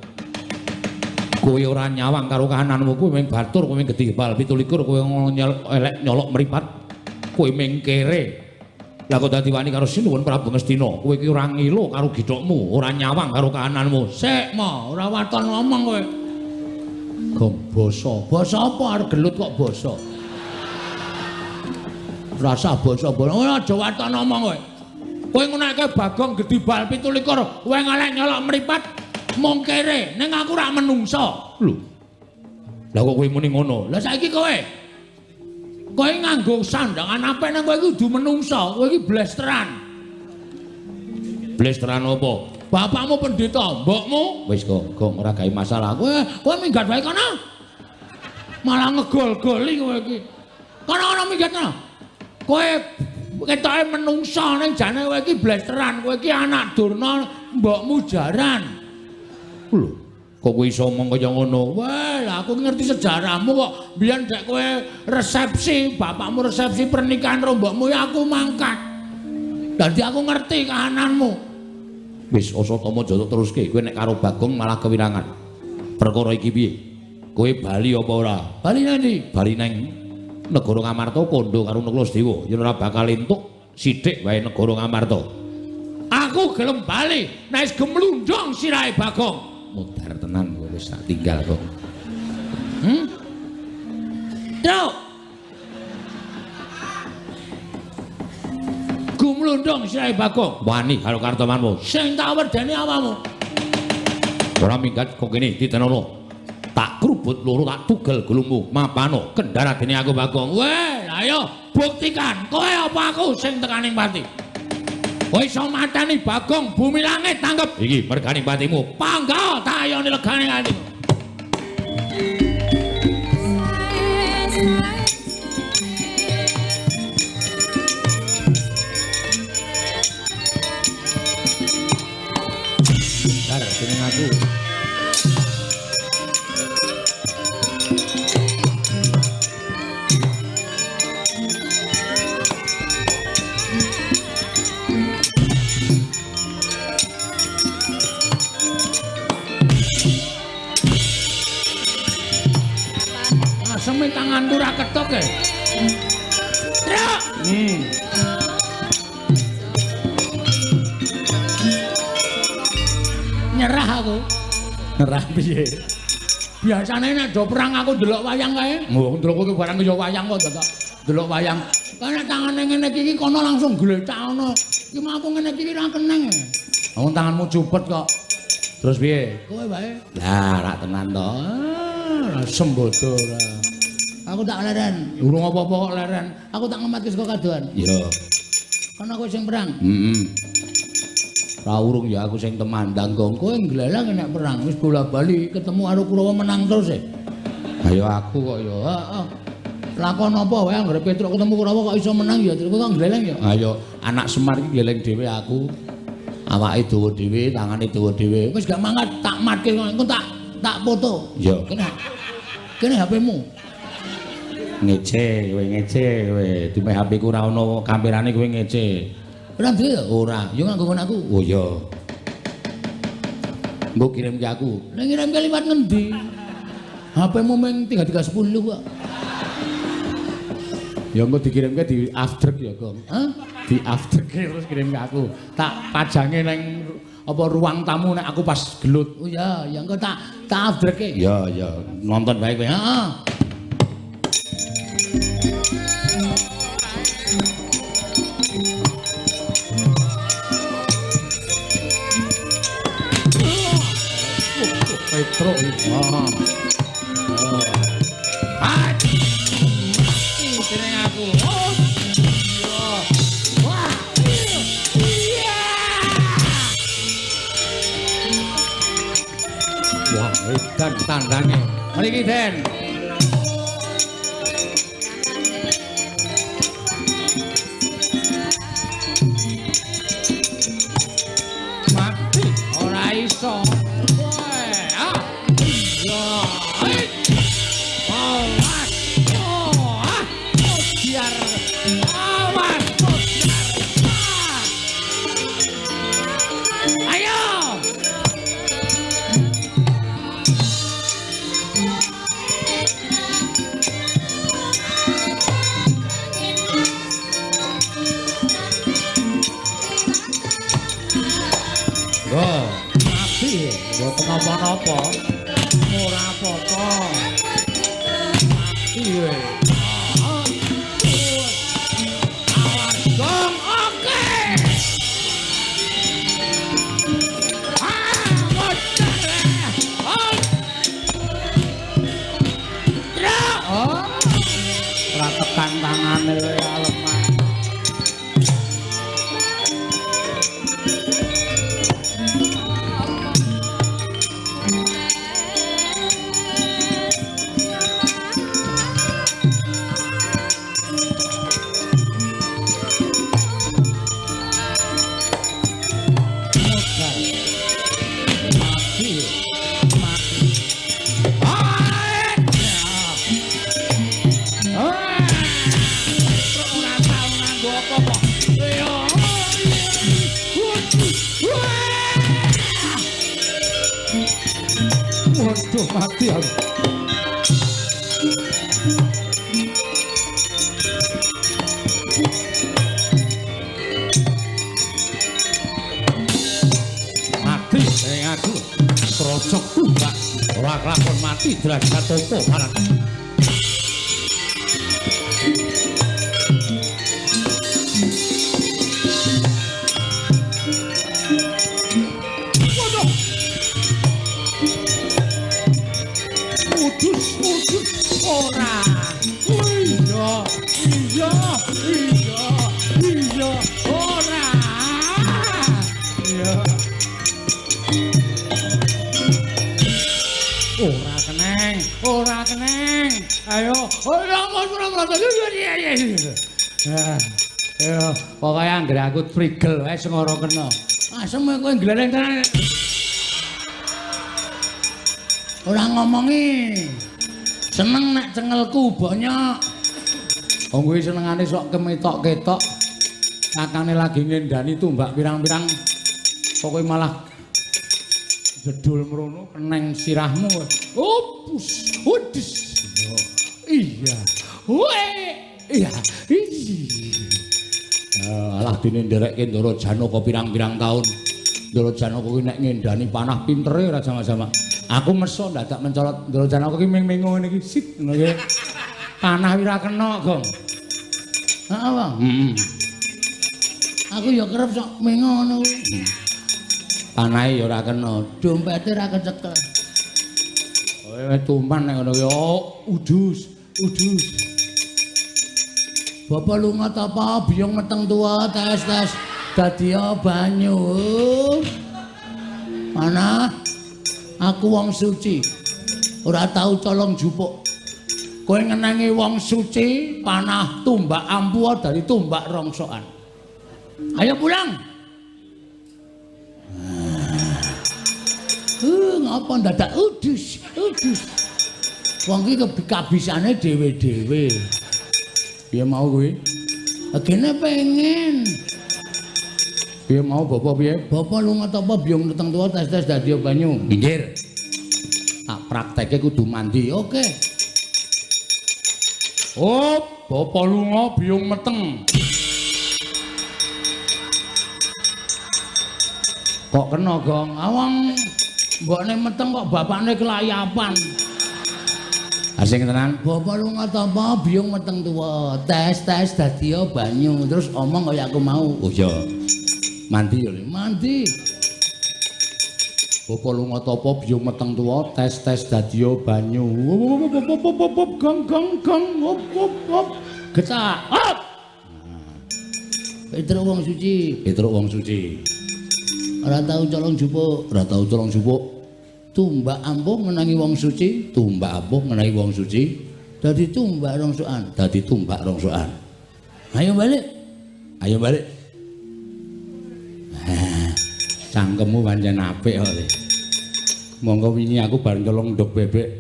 Kowe ora nyawang karo kahananmu, kowe mung batur, kowe mung gedhe bal 17, kowe elek nyolok mripat. Kowe mung kere. Lah kok dadi wani karo Sinuwun Prabu Ngastina, kowe iki ora ngilo karo githokmu, ora nyawang karo kahananmu. Sik, Mo, ora waton ngomong kowe. Gong basa. Basa apa arep gelut kok basa? Rasa basa. Ora aja waton ngomong kowe. Kowe nguneke Bagong gedhe bal 17, kowe ngalek nyolok mripat. Mung kere, ning aku ora menungsa. Lho. Lah kok kowe muni ngono? Lah saiki kowe nganggo sandangan apik nang kowe iki kudu menungsa. Kowe iki blesteran. Blesteran apa? Bapakmu pendeta, mbokmu wis kok ora gawe masalah. Kowe minggat wae kono. Malah ngegol-goli kowe iki. Kono minggat kono. Kowe ketoke menungsa ning jane kowe iki blesteran. Kowe iki anak durna, mbokmu jaran. Lho, kok kowe iso omong kaya ngono? Wah, lah aku ngerti sejarahmu kok. Biyen dek kowe resepsi, bapakmu resepsi pernikahan karo mbokmu ya aku mangkat. Dadi aku ngerti kahananmu. Wis asa tama aja teruske. Kowe nek karo Bagong malah kewirangan. Perkara iki piye? Kowe bali apa ora? Bali nang ndi? Bali nang negara Ngamarta kondo karo Naklasdewa. Yen ora bakal entuk sithik wae negara Ngamarta. Aku gelem bali, nek wis gemlundung sirahe Bagong. Mudar tenan kowe wis tak tinggal kok. Truk. Gumlundung sirahe Bagong. Wani karo Kartomarmo. Sing tak wedeni awakmu. Ora minggat kok kene ditenono. Tak krubut loro tak tugel gulungmu. Mapano kendara dene aku Bagong. Weh, ayo buktikan kowe apa aku sing tekaning pati. Kowe iso mateni Bagong bumi langit tanggep. Iki mergane patimu. Pangga tak ayone legane atimu. Mekar dening aku. Aseme tanganku ra ketok e. Truk. Nyerah aku. Nyerah piye? Biasane nek do perang aku ndelok wayang kae. Oh, ndelok kowe barang ya wayang kok dadak ndelok wayang. Karena tangane ngene iki kono langsung glecak ngono. Iki mah aku ngene iki ra keneng. Wong tanganmu cupet kok. Terus piye? Kowe wae. Lah, rak tenan to. Sembodo ora. Aku tak leren. Urung apa-apa kok leren. Aku tak ngematke saka kadohan. Iya. Kan aku sing perang. Ra urung ya aku sing temandang kok. Kowe nglelang nek perang wis bola-bali ketemu karo Kurawa menang terus e. Ayo aku kok ya. Heeh. Lakon apa wae anggere Petruk ketemu Kurawa kok iso menang ya. Terus kok nglelang ya. Ayo anak Semar iki gleleng dhewe aku. Awake dawa dhewe, tangane dawa dhewe. Wis gak mangkat tak matke engko tak foto. Ya, kene HP-mu. Ngece kowe. Dime HP ku ora ono kamerane kowe ngece. Ora duwe ora, yo nganggo aku. Oh iya. Mbok kirimke aku. Nek kirimke liwat ngendi? HP-mu meng 3310 kok. Ya engko dikirimke di after ya, Gong. Hah? Di after terus kirimke aku. Tak pajange nang apa ruang tamu nek aku pas gelut. Oh iya, ya engko tak afterke. Ya, nonton bae kowe. Heeh. Petruk iki. Dening aku. Wah. Wah, edan tandane. Mriki, Den. Mati ora iso. Napa-napa ora apa-apa mati we Gong oke ora tekan tangane we lemah. Mati aku. Mati aku. Trocok tunggal. Ora kelakon mati derajat topo barat. Ora keneng. Ayo, ora ya, pokoknya anggere aku frigel wae sing ora kena. Asem kowe gleleng tenan. Ora ngomongi. Seneng nek cengelku bonyok. Wong kuwi senengane sok kemetok-ketok. Kakane lagi ngendani tumbak pirang-pirang. Pokoke malah jedul mrono keneng sirahmu. Opus, udus. Iya. Iya. Alah dene nderekke Ndara Janaka pirang-pirang taun. Ndara Janaka kuwi nek ngendani panah pintere ora sama-sama. Aku meso dadak mencolot Ndara Janaka ki ming-ming ngene iki sit ngono ki. Panah ora kena, Gong. Heeh, Bang. Aku ya kerep sok ming ngono kuwi. Panahe ya ora kena, dompete ora kecekel. Kowe tumpan nek ngono ki, udus. Bapak lunga ta apa biyong meteng tua tes dadi banyu. Mana? Aku wong suci. Ora tau colong jupuk. Kowe ngenangi wong suci, panah tumbak ampu dari tumbak rongsokan. Ayo pulang. Ngapa dadak udus. Wong iki kabisane dhewe-dhewe. Piye mau kuwi? Agene pengen. Piye mau bapak piye? Bapak lunga ta apa biyong meteng tua tes dadi banyu. Minggir. Tak prakteke kudu mandi. Oke. Oh, bapak lunga biyong meteng. Kok kena, Gong? Awang mbokne meteng kok bapakne kelayapan. Asing tenan. Bapak lunga ta apa biyong meteng tuwa. Tes dadi banyu. Terus omong kaya aku mau. Oh iya. Mandi ya, mandi. Bapak lunga ta apa biyong meteng tuwa. Tes dadi banyu. Gang. Getak. Hop. Petruk wong suci. Ora tau colong jupuk. Tumbak ampuh ngenangi wong suci, dadi tumbak rongsokan. Ayo balik. Cangkemmu pancen apik kok. Monggo wingi aku bareng colong ndok bebek.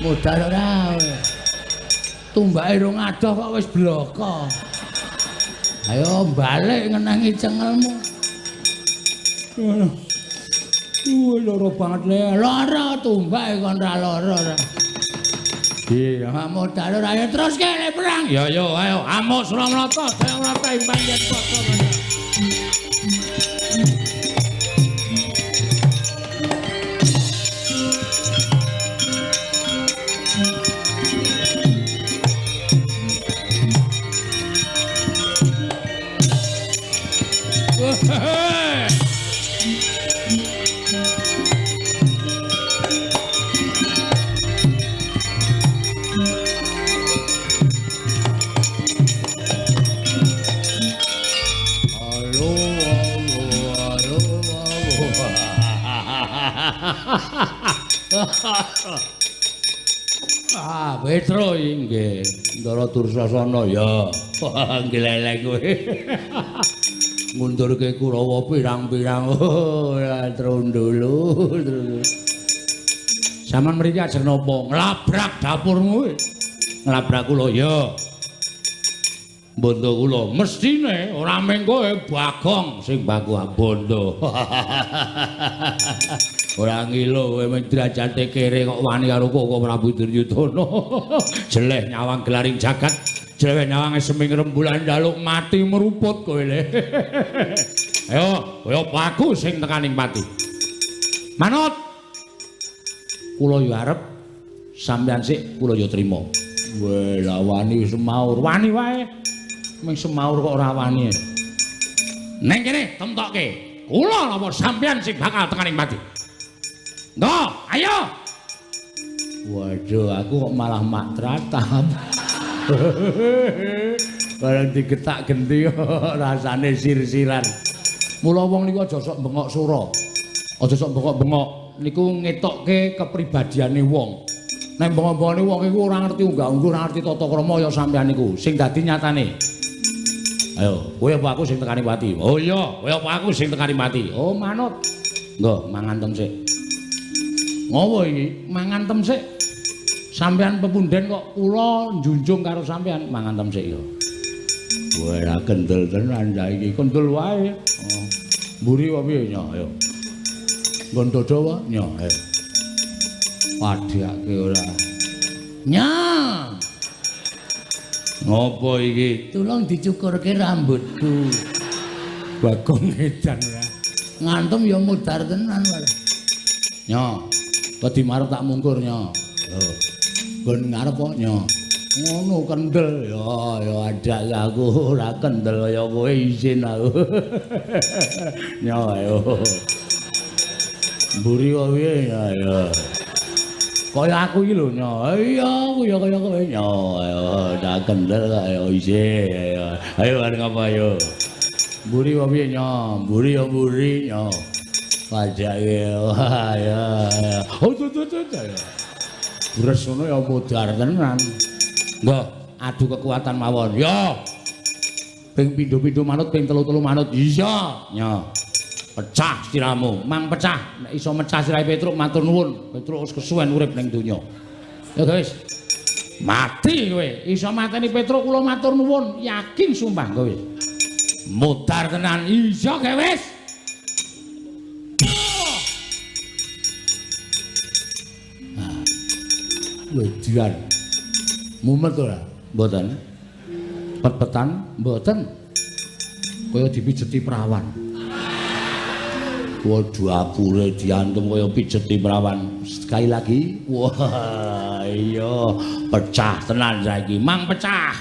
Modal ora. Tumbake rong adoh kok wis bloko. Ayo balik ngenangi cengelmu. Loro banget le. Lara tumbak kon ra lara. Iya, modal ora ayo terus kene perang. Ya yo ayo amuk Suramrata, Jayamrata imbang yen padha. Petro nggih, Ndara Dursasana ya. Nggih lelek kowe. Ngundurke Kurawa pirang-pirang. Trondolo. Saman mriki ajeng napa? Nglabrak dapurmu. Nglabrak kula ya. Bondo kula mestine ora mung kowe Bagong sing baku bondo. Ora ngilo kowe mung derajate kere kok wani karo Koko Prabu Duryudana. Jeleh nyawang gelaring jagat, jeleh nyawang seming rembulan jaluk mati meruput kowe le. Ayo, kaya paku sing tekaning pati. Manut. Kula yo arep sampeyan sik kula yo trima. Weh, lah wani semaur, wani wae. Ming semaur kok ora wani. Neng kene temtokke. Kula napa sampeyan sing bakal tekaning pati. Ndok, ayo. Waduh, aku kok malah mak tratap. Barang digetak genti rasane sir-siran. Mula wong niku aja sok bengok sura. Aja sok bengok-bengok. Niku ngetokke kepribadiane wong. Nek bengok-bengokne wong iku ora ngerti unggah-ungguh, ora ngerti tata krama ya sampeyan niku sing dadi nyatane. Ayo, kowe apa aku sing tekani pati? Oh iya, kowe apa aku sing tekani pati? Oh manut. Nggo, mangan tem sik. Ngopo iki? Mangan tem sik. Sampeyan pepunden kok kula njunjung karo sampeyan mangan tem sik ya. Kowe ra kendel tenan saiki, kendel wae. Oh. Mburi wae piye nya, ayo. Nggon dodo wae nya, ayo. Padhake ora. Nya. Ngopo iki? Tolong dicukurke rambutku. Bagong edan ora. Ngantem ya mudar tenan wae. Nya, kok dimarep tak mungkur nya. Lho. Nggon ngarep kok nya. Ngono kendel ya adak aku ora kendel kaya kowe isin aku. Nya ayo. Mburi wae ya. Kaya aku iki lho nya. Iya aku ya kaya kowe nya. Ayo ora kendel kaya isin. Ayo arep ngapa ayo. Mburi wae nya. Mburi ya mburi nya. Pajake wah ya. Oh tuh ya. Bures ngono ya mudar tenan. Nggo, adu kekuatan mawon. Yo. Ping pindho-pindho manut, ping telu-telu manut. Iya, nya. Pecah siramu, mang pecah. Nek iso mecah sirahe Petruk matur nuwun. Petruk wis kesuwen urip ning donya. Ya guys. Mati kowe. Iso mateni Petruk kula matur nuwun. Yakin sumpah kowe. Mudar tenan. Iya kowe wis. Wedan. Mumet ora? Mboten. Pet-petan mboten. Kaya dipijeti perawan. Waduh apure diantem kaya pijeti perawan. Sekali lagi. Wah, iya pecah tenan saiki. Mang pecah.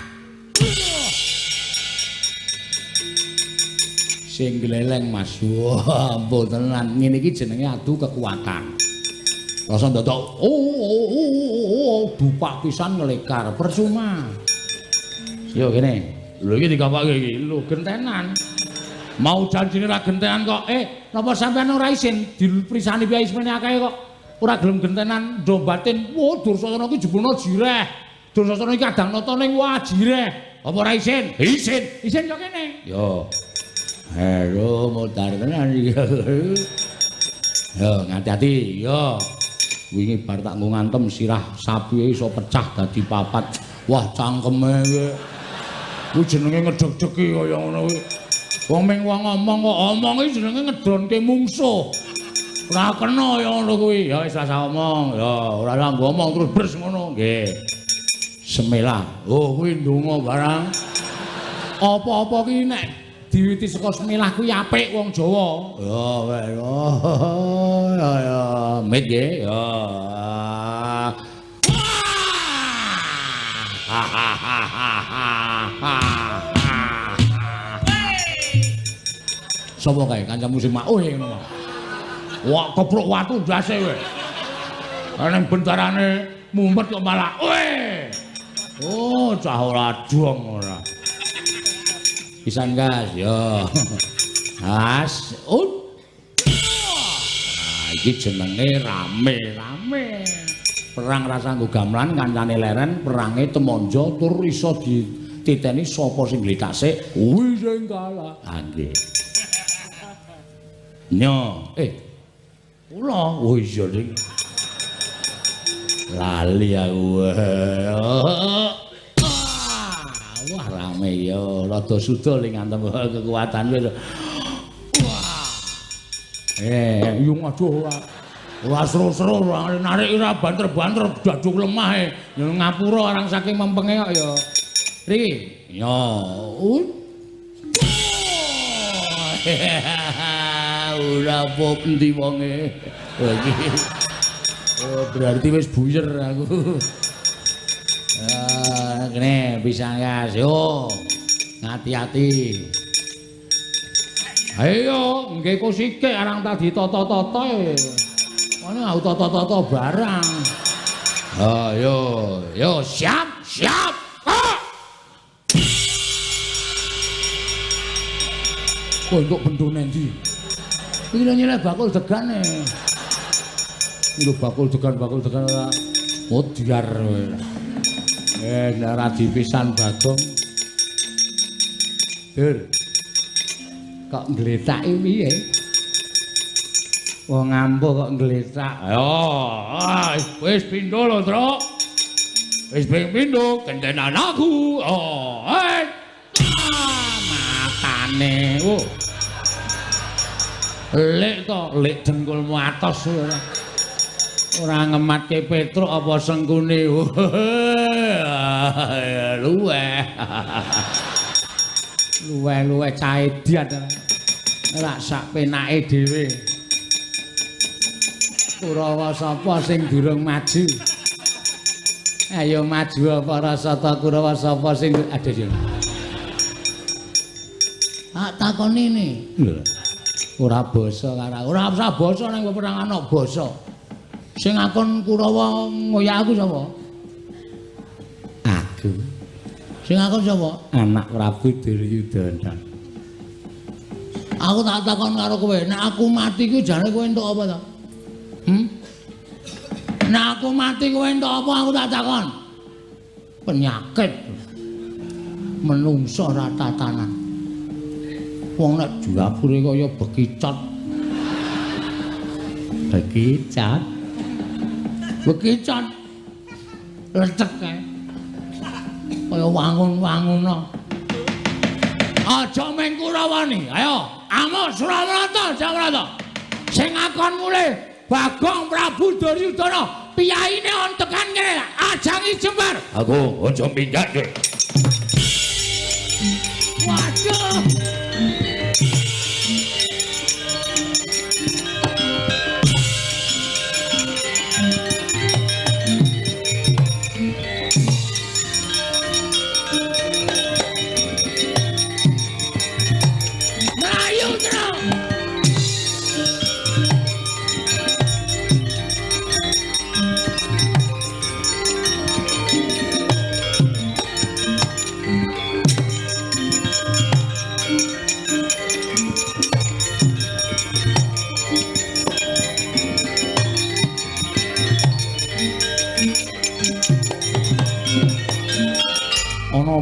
Sing gleleng Mas. Wah, mboten tenan. Ngene iki jenenge adu kekuatan. Rasa ndodok dupak pisan ngelekar percuma. Yo kene. Lho iki dikapake iki. Lho gentenan. Mau janjine ra gentenan kok. Napa sampean ora isin diprisani piye ismene akeh kok. Ora gelem gentenan ndombatin. Wo Dursasana iki jebulno jireh. Dursasana iki kadang nata ning wah jireh. Apa ora isin? Isin. Isin yo kene. Yo. Halo modar tenan iki. Yo ngati-ati yo. Wingi bar tak nggo ngantem sirah sapi iso pecah dadi papat. Wah cangkeme kowe. Kuwi jenenge ngedeg-degi kaya ngono kuwi. Wong ming wong ngomong kok omong iki jenenge ngedonke mungsuh. Ora kena ya ngono kuwi. Ya wis rasa omong. Ya ora nggo omong terus bres ngono. Nggih. Semelah. Oh kuwi ndonga barang. Apa-apa ki nek diwiti saka semelah kuwi apik wong Jawa. Ya wis. Ya mit nggih. Ya. Sopo kae kancamu sing mak ngono. Wah kepruk watu ndase kowe. Nang bentarane mumet kok malah oh cah ora dong ora. Pisan gas yo. Has iki jenenge rame-rame. Perang rasa nggo gamelan kancane leren, perange temonjo tur iso dititeni sapa sing glithake, kuwi sing kalah. Ah nggih. Nyo, kula, oh iya ning. Lali aku. Wah rame ya, rada sudul ning ngantem kekuatan wis. Wah. Yung aduh. Wah seru-seru narik ira banter-banter dadung lemah ya ngapura arang saking mempenge kok ya. Riki. Ya. Ora apa endi wonge. Oh berarti wis buyer aku. Kene bisa gas yo. Ngati-ati. Ayo nggih kok sithik arang tak ditata-tata e. Ana auto-toto barang. Yo, siap. Kok entuk bendone ndi? Iki lho nyeleh bakul degane. Iki lho bakul degan ora. Modiar kowe. Nek ra dipisan Bagong. Dur. Kok ngletaki piye? Wong ngampuh kok nglesak. Ayo, wis pindho lho, Truk. Wis pindho gentenan aku. Oh, matane. Lek to, lek dengkulmu atos ora. Ora ngematke Petruk apa sengkune. Luweh. Luweh caedian. Ora sak penake dhewe. Kurawa sapa sing durung maju? Ayo maju para sata Kurawa sapa sing aduh yo. Tak takoni ne. Lho. Ora basa karo ora usah basa ning perang ana basa. Sing akon Kurawa ngoyak aku sapa? Aku. Sing akon sapa? Anak Prabu Duryudana. Aku tak takon karo kowe, nek aku mati ku jane kowe entuk apa to? Nek aku mati kowe entuk apa aku tak takon? Penyakit. Menungso ra tatanan. Wong nek jurapure kaya bekicot. Bekicot. Bekicot. Lecek kae. Kaya wangun-wanguna. Aja meng Kurawani. Ayo, amuk Suramarata, Jamarata. Sing akon mulih Bagong Prabu Duryudana, piyaine on tekan kene, ajangi jembar. Aku aja minggat. Waduh.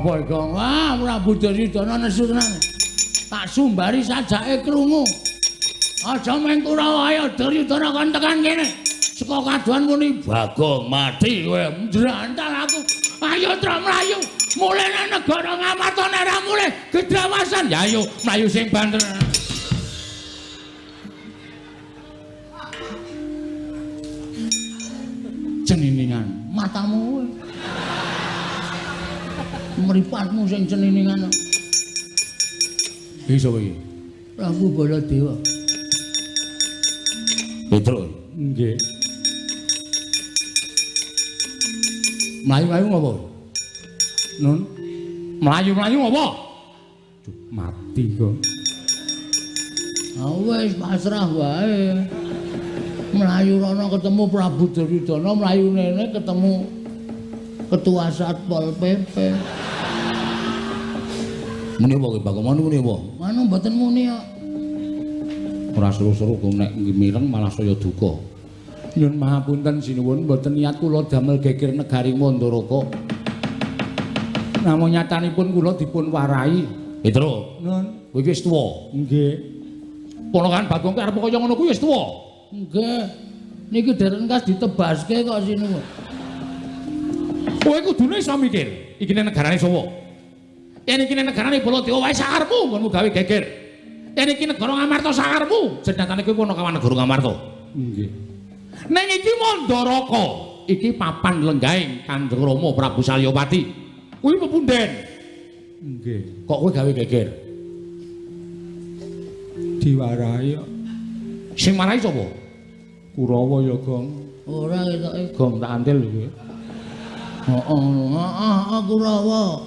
Apa iki? Wah, Prabu Duryudana nesu tenan. Tak sumbari sajake krungu. Aja meng Kurawa ayo Duryudana kon tekan kene. Saka kaduan muni Bagong mati kowe ndrantal aku. Ayo Tru mlayu. Mulih nang negara Ngamarta nek ora mulih gedhawasan. Ya ayo mlayu sing banter. Ceniningan matamu kowe. Mripatmu sing ceniningan. Iki sapa iki? Prabu Baladewa. Petruk. Nggih. Mlayu-mlayu ngopo? Nun. Mlayu-mlayu ngopo? Mati kok. Wis pasrah wae. Mlayu rono ketemu Prabu Duryudana, mlayu nene ketemu Ketua Satpol PP. Muni apa kowe Bagong muni apa? Manu mboten muni kok. Ora seru-seru kok nek mireng malah saya duka. Nyun mahapunten sinuwun mboten niat kula damel geger negari Mandaraka. Namung nyatanipun kula dipun warai. Petruk. Nun, kowe wis tuwa. Nggih. Ponakan Bagong arep kaya ngono kuwi wis tuwa. Nggih. Niki dereng kas ditebaske kok sinuwun. Kowe kudune iso mikir, iki negarane sapa? Yen iki negarane Baladewa wae sakarepmu nggonmu gawe geger. Yen iki negara Ngamarta sakarepmu, jenatane kowe ana kawan negara Ngamarta. Nggih. Ning iki Mandaraka, iki papan lenggahing Kanjeng Rama Prabu Salyapati. Kuwi pepunden. Nggih. Kok kowe gawe geger? Diwarai kok. Sing marai sapa? Kurawa ya, Gong. Ora ketoke Gong tak antil kowe. Kurawa.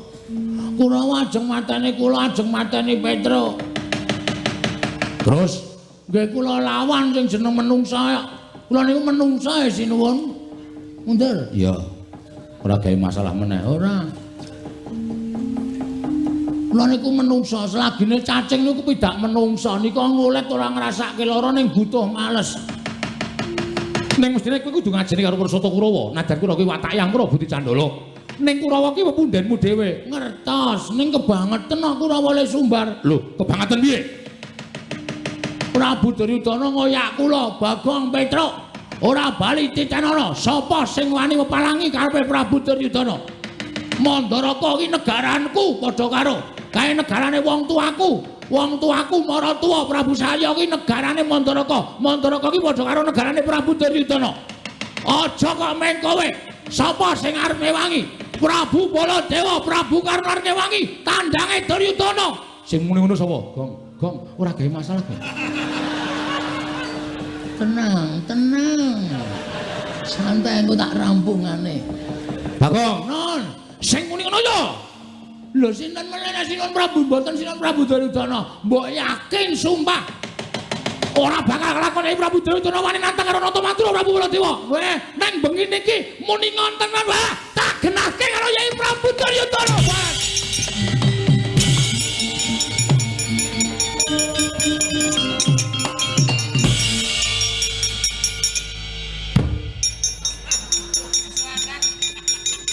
Kurawa ajeng mateni kula, ajeng mateni Petruk. Terus nggih kula lawan sing jeneng menungsa. Kula niku menungsa sinuwun. Mundur. Iya. Ora gawe masalah meneh, ora. Kula niku menungsa, selagine cacing niku pidak menungsa. Nika ngulet ora ngrasake lara ning butuh males. Ning mestine kowe kudu ngajeni karo Pursata Kurawa. Nadan kula kuwi watak yang Prabu Dicandala. Ning Kurawa ki pepundenmu dhewe. Ngertos, ning kebangetan kok Kurawa le sumbar. Lho, kebangetan piye? Prabu Duryudana ngoyak kula Bagong Petruk ora bali titanana. Sapa sing wani mepalangi karepe Prabu Duryudana? Mandaraka iki negaranku padha karo kae negarane wong tuaku. Wong tuaku Maratuwa Prabu Salya iki negarane Mandaraka. Mandaraka iki padha karo negarane Prabu Duryudana. Aja kok meng kowe. Sapa sing arep ngewangi? Prabu Baladewa, Prabu Karna ngewangi tandange Duryudana. Sing muni ngono sapa? Gong, ora gawe masalah, Gong. Tenang. Santai engko tak rampungane. Bagong, non. Sing muni ngono ya. Lho sinten meneh Sinon Prabu mboten Sinon Prabu Duryudana. Mbok yakin sumpah ora bakal lakoni Prabu Duryudana wani nantang karo Natamadura Prabu Baladewa. Weh, nang bengi niki muni ngonten wae tak genahke karo Yai Prabu Duryudana.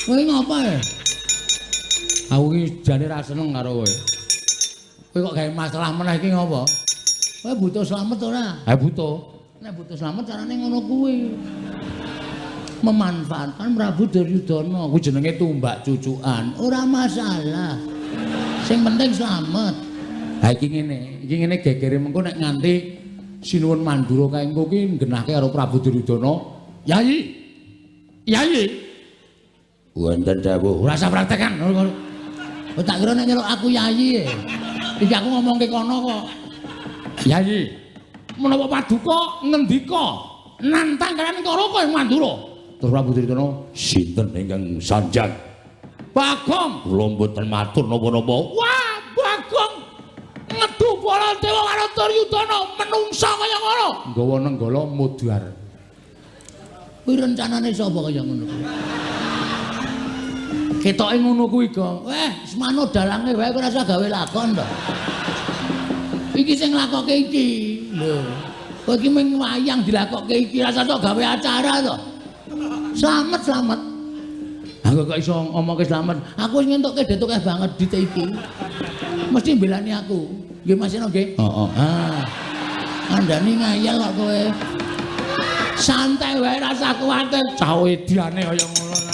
Kowe ngapa ya? Aku iki jane ra seneng karo kowe. Kowe kok gawe masalah meneh iki ngapa? Kowe butuh slamet ora? Ha butuh. Nek butuh slamet carane ngono kuwi. Memanfaatkan Prabu Duryudana kuwi jenenge tumbak cucukan. Ora masalah. Sing penting slamet. Ha iki ngene gegere mengko nek nganti Sinuwun Mandura kae engko ki nggenahke karo Prabu Duryudana. Yai. Wonten dawuh, ora usah praktekan. Oh tak kira nek nyeluk aku Yai. Iki aku ngomongke kono kok. Yai, menapa paduka ngendika nantang kaliyan karo kowe Mandura? Terus Prabu Duryudana, sinten ingkang sanjang? Bagong, kula mboten matur napa-napa. Wah, Bagong ngedu Baladewa karo Duryudana menungsa kaya ngono. Nggawa nenggala mudhar. Kuwi rencanane sapa kaya ngono? Ketoke ngono kuwi, Gong. Semano dalange wae ora usah gawe lakon to. Iki sing lakoke iki. Lho. Kowe iki mung wayang dilakoke iki, rasa tok gawe acara to. Slamet. Aku kok iso ngomongke slamet. Aku wis ngentukke detuke banget dite iki. Mesti mbelani aku. Nggih Mas Eno nggih? Heeh. Andani ngayal kok kowe. Santai wae rasa kuwatir. Cah ediane kaya ngono.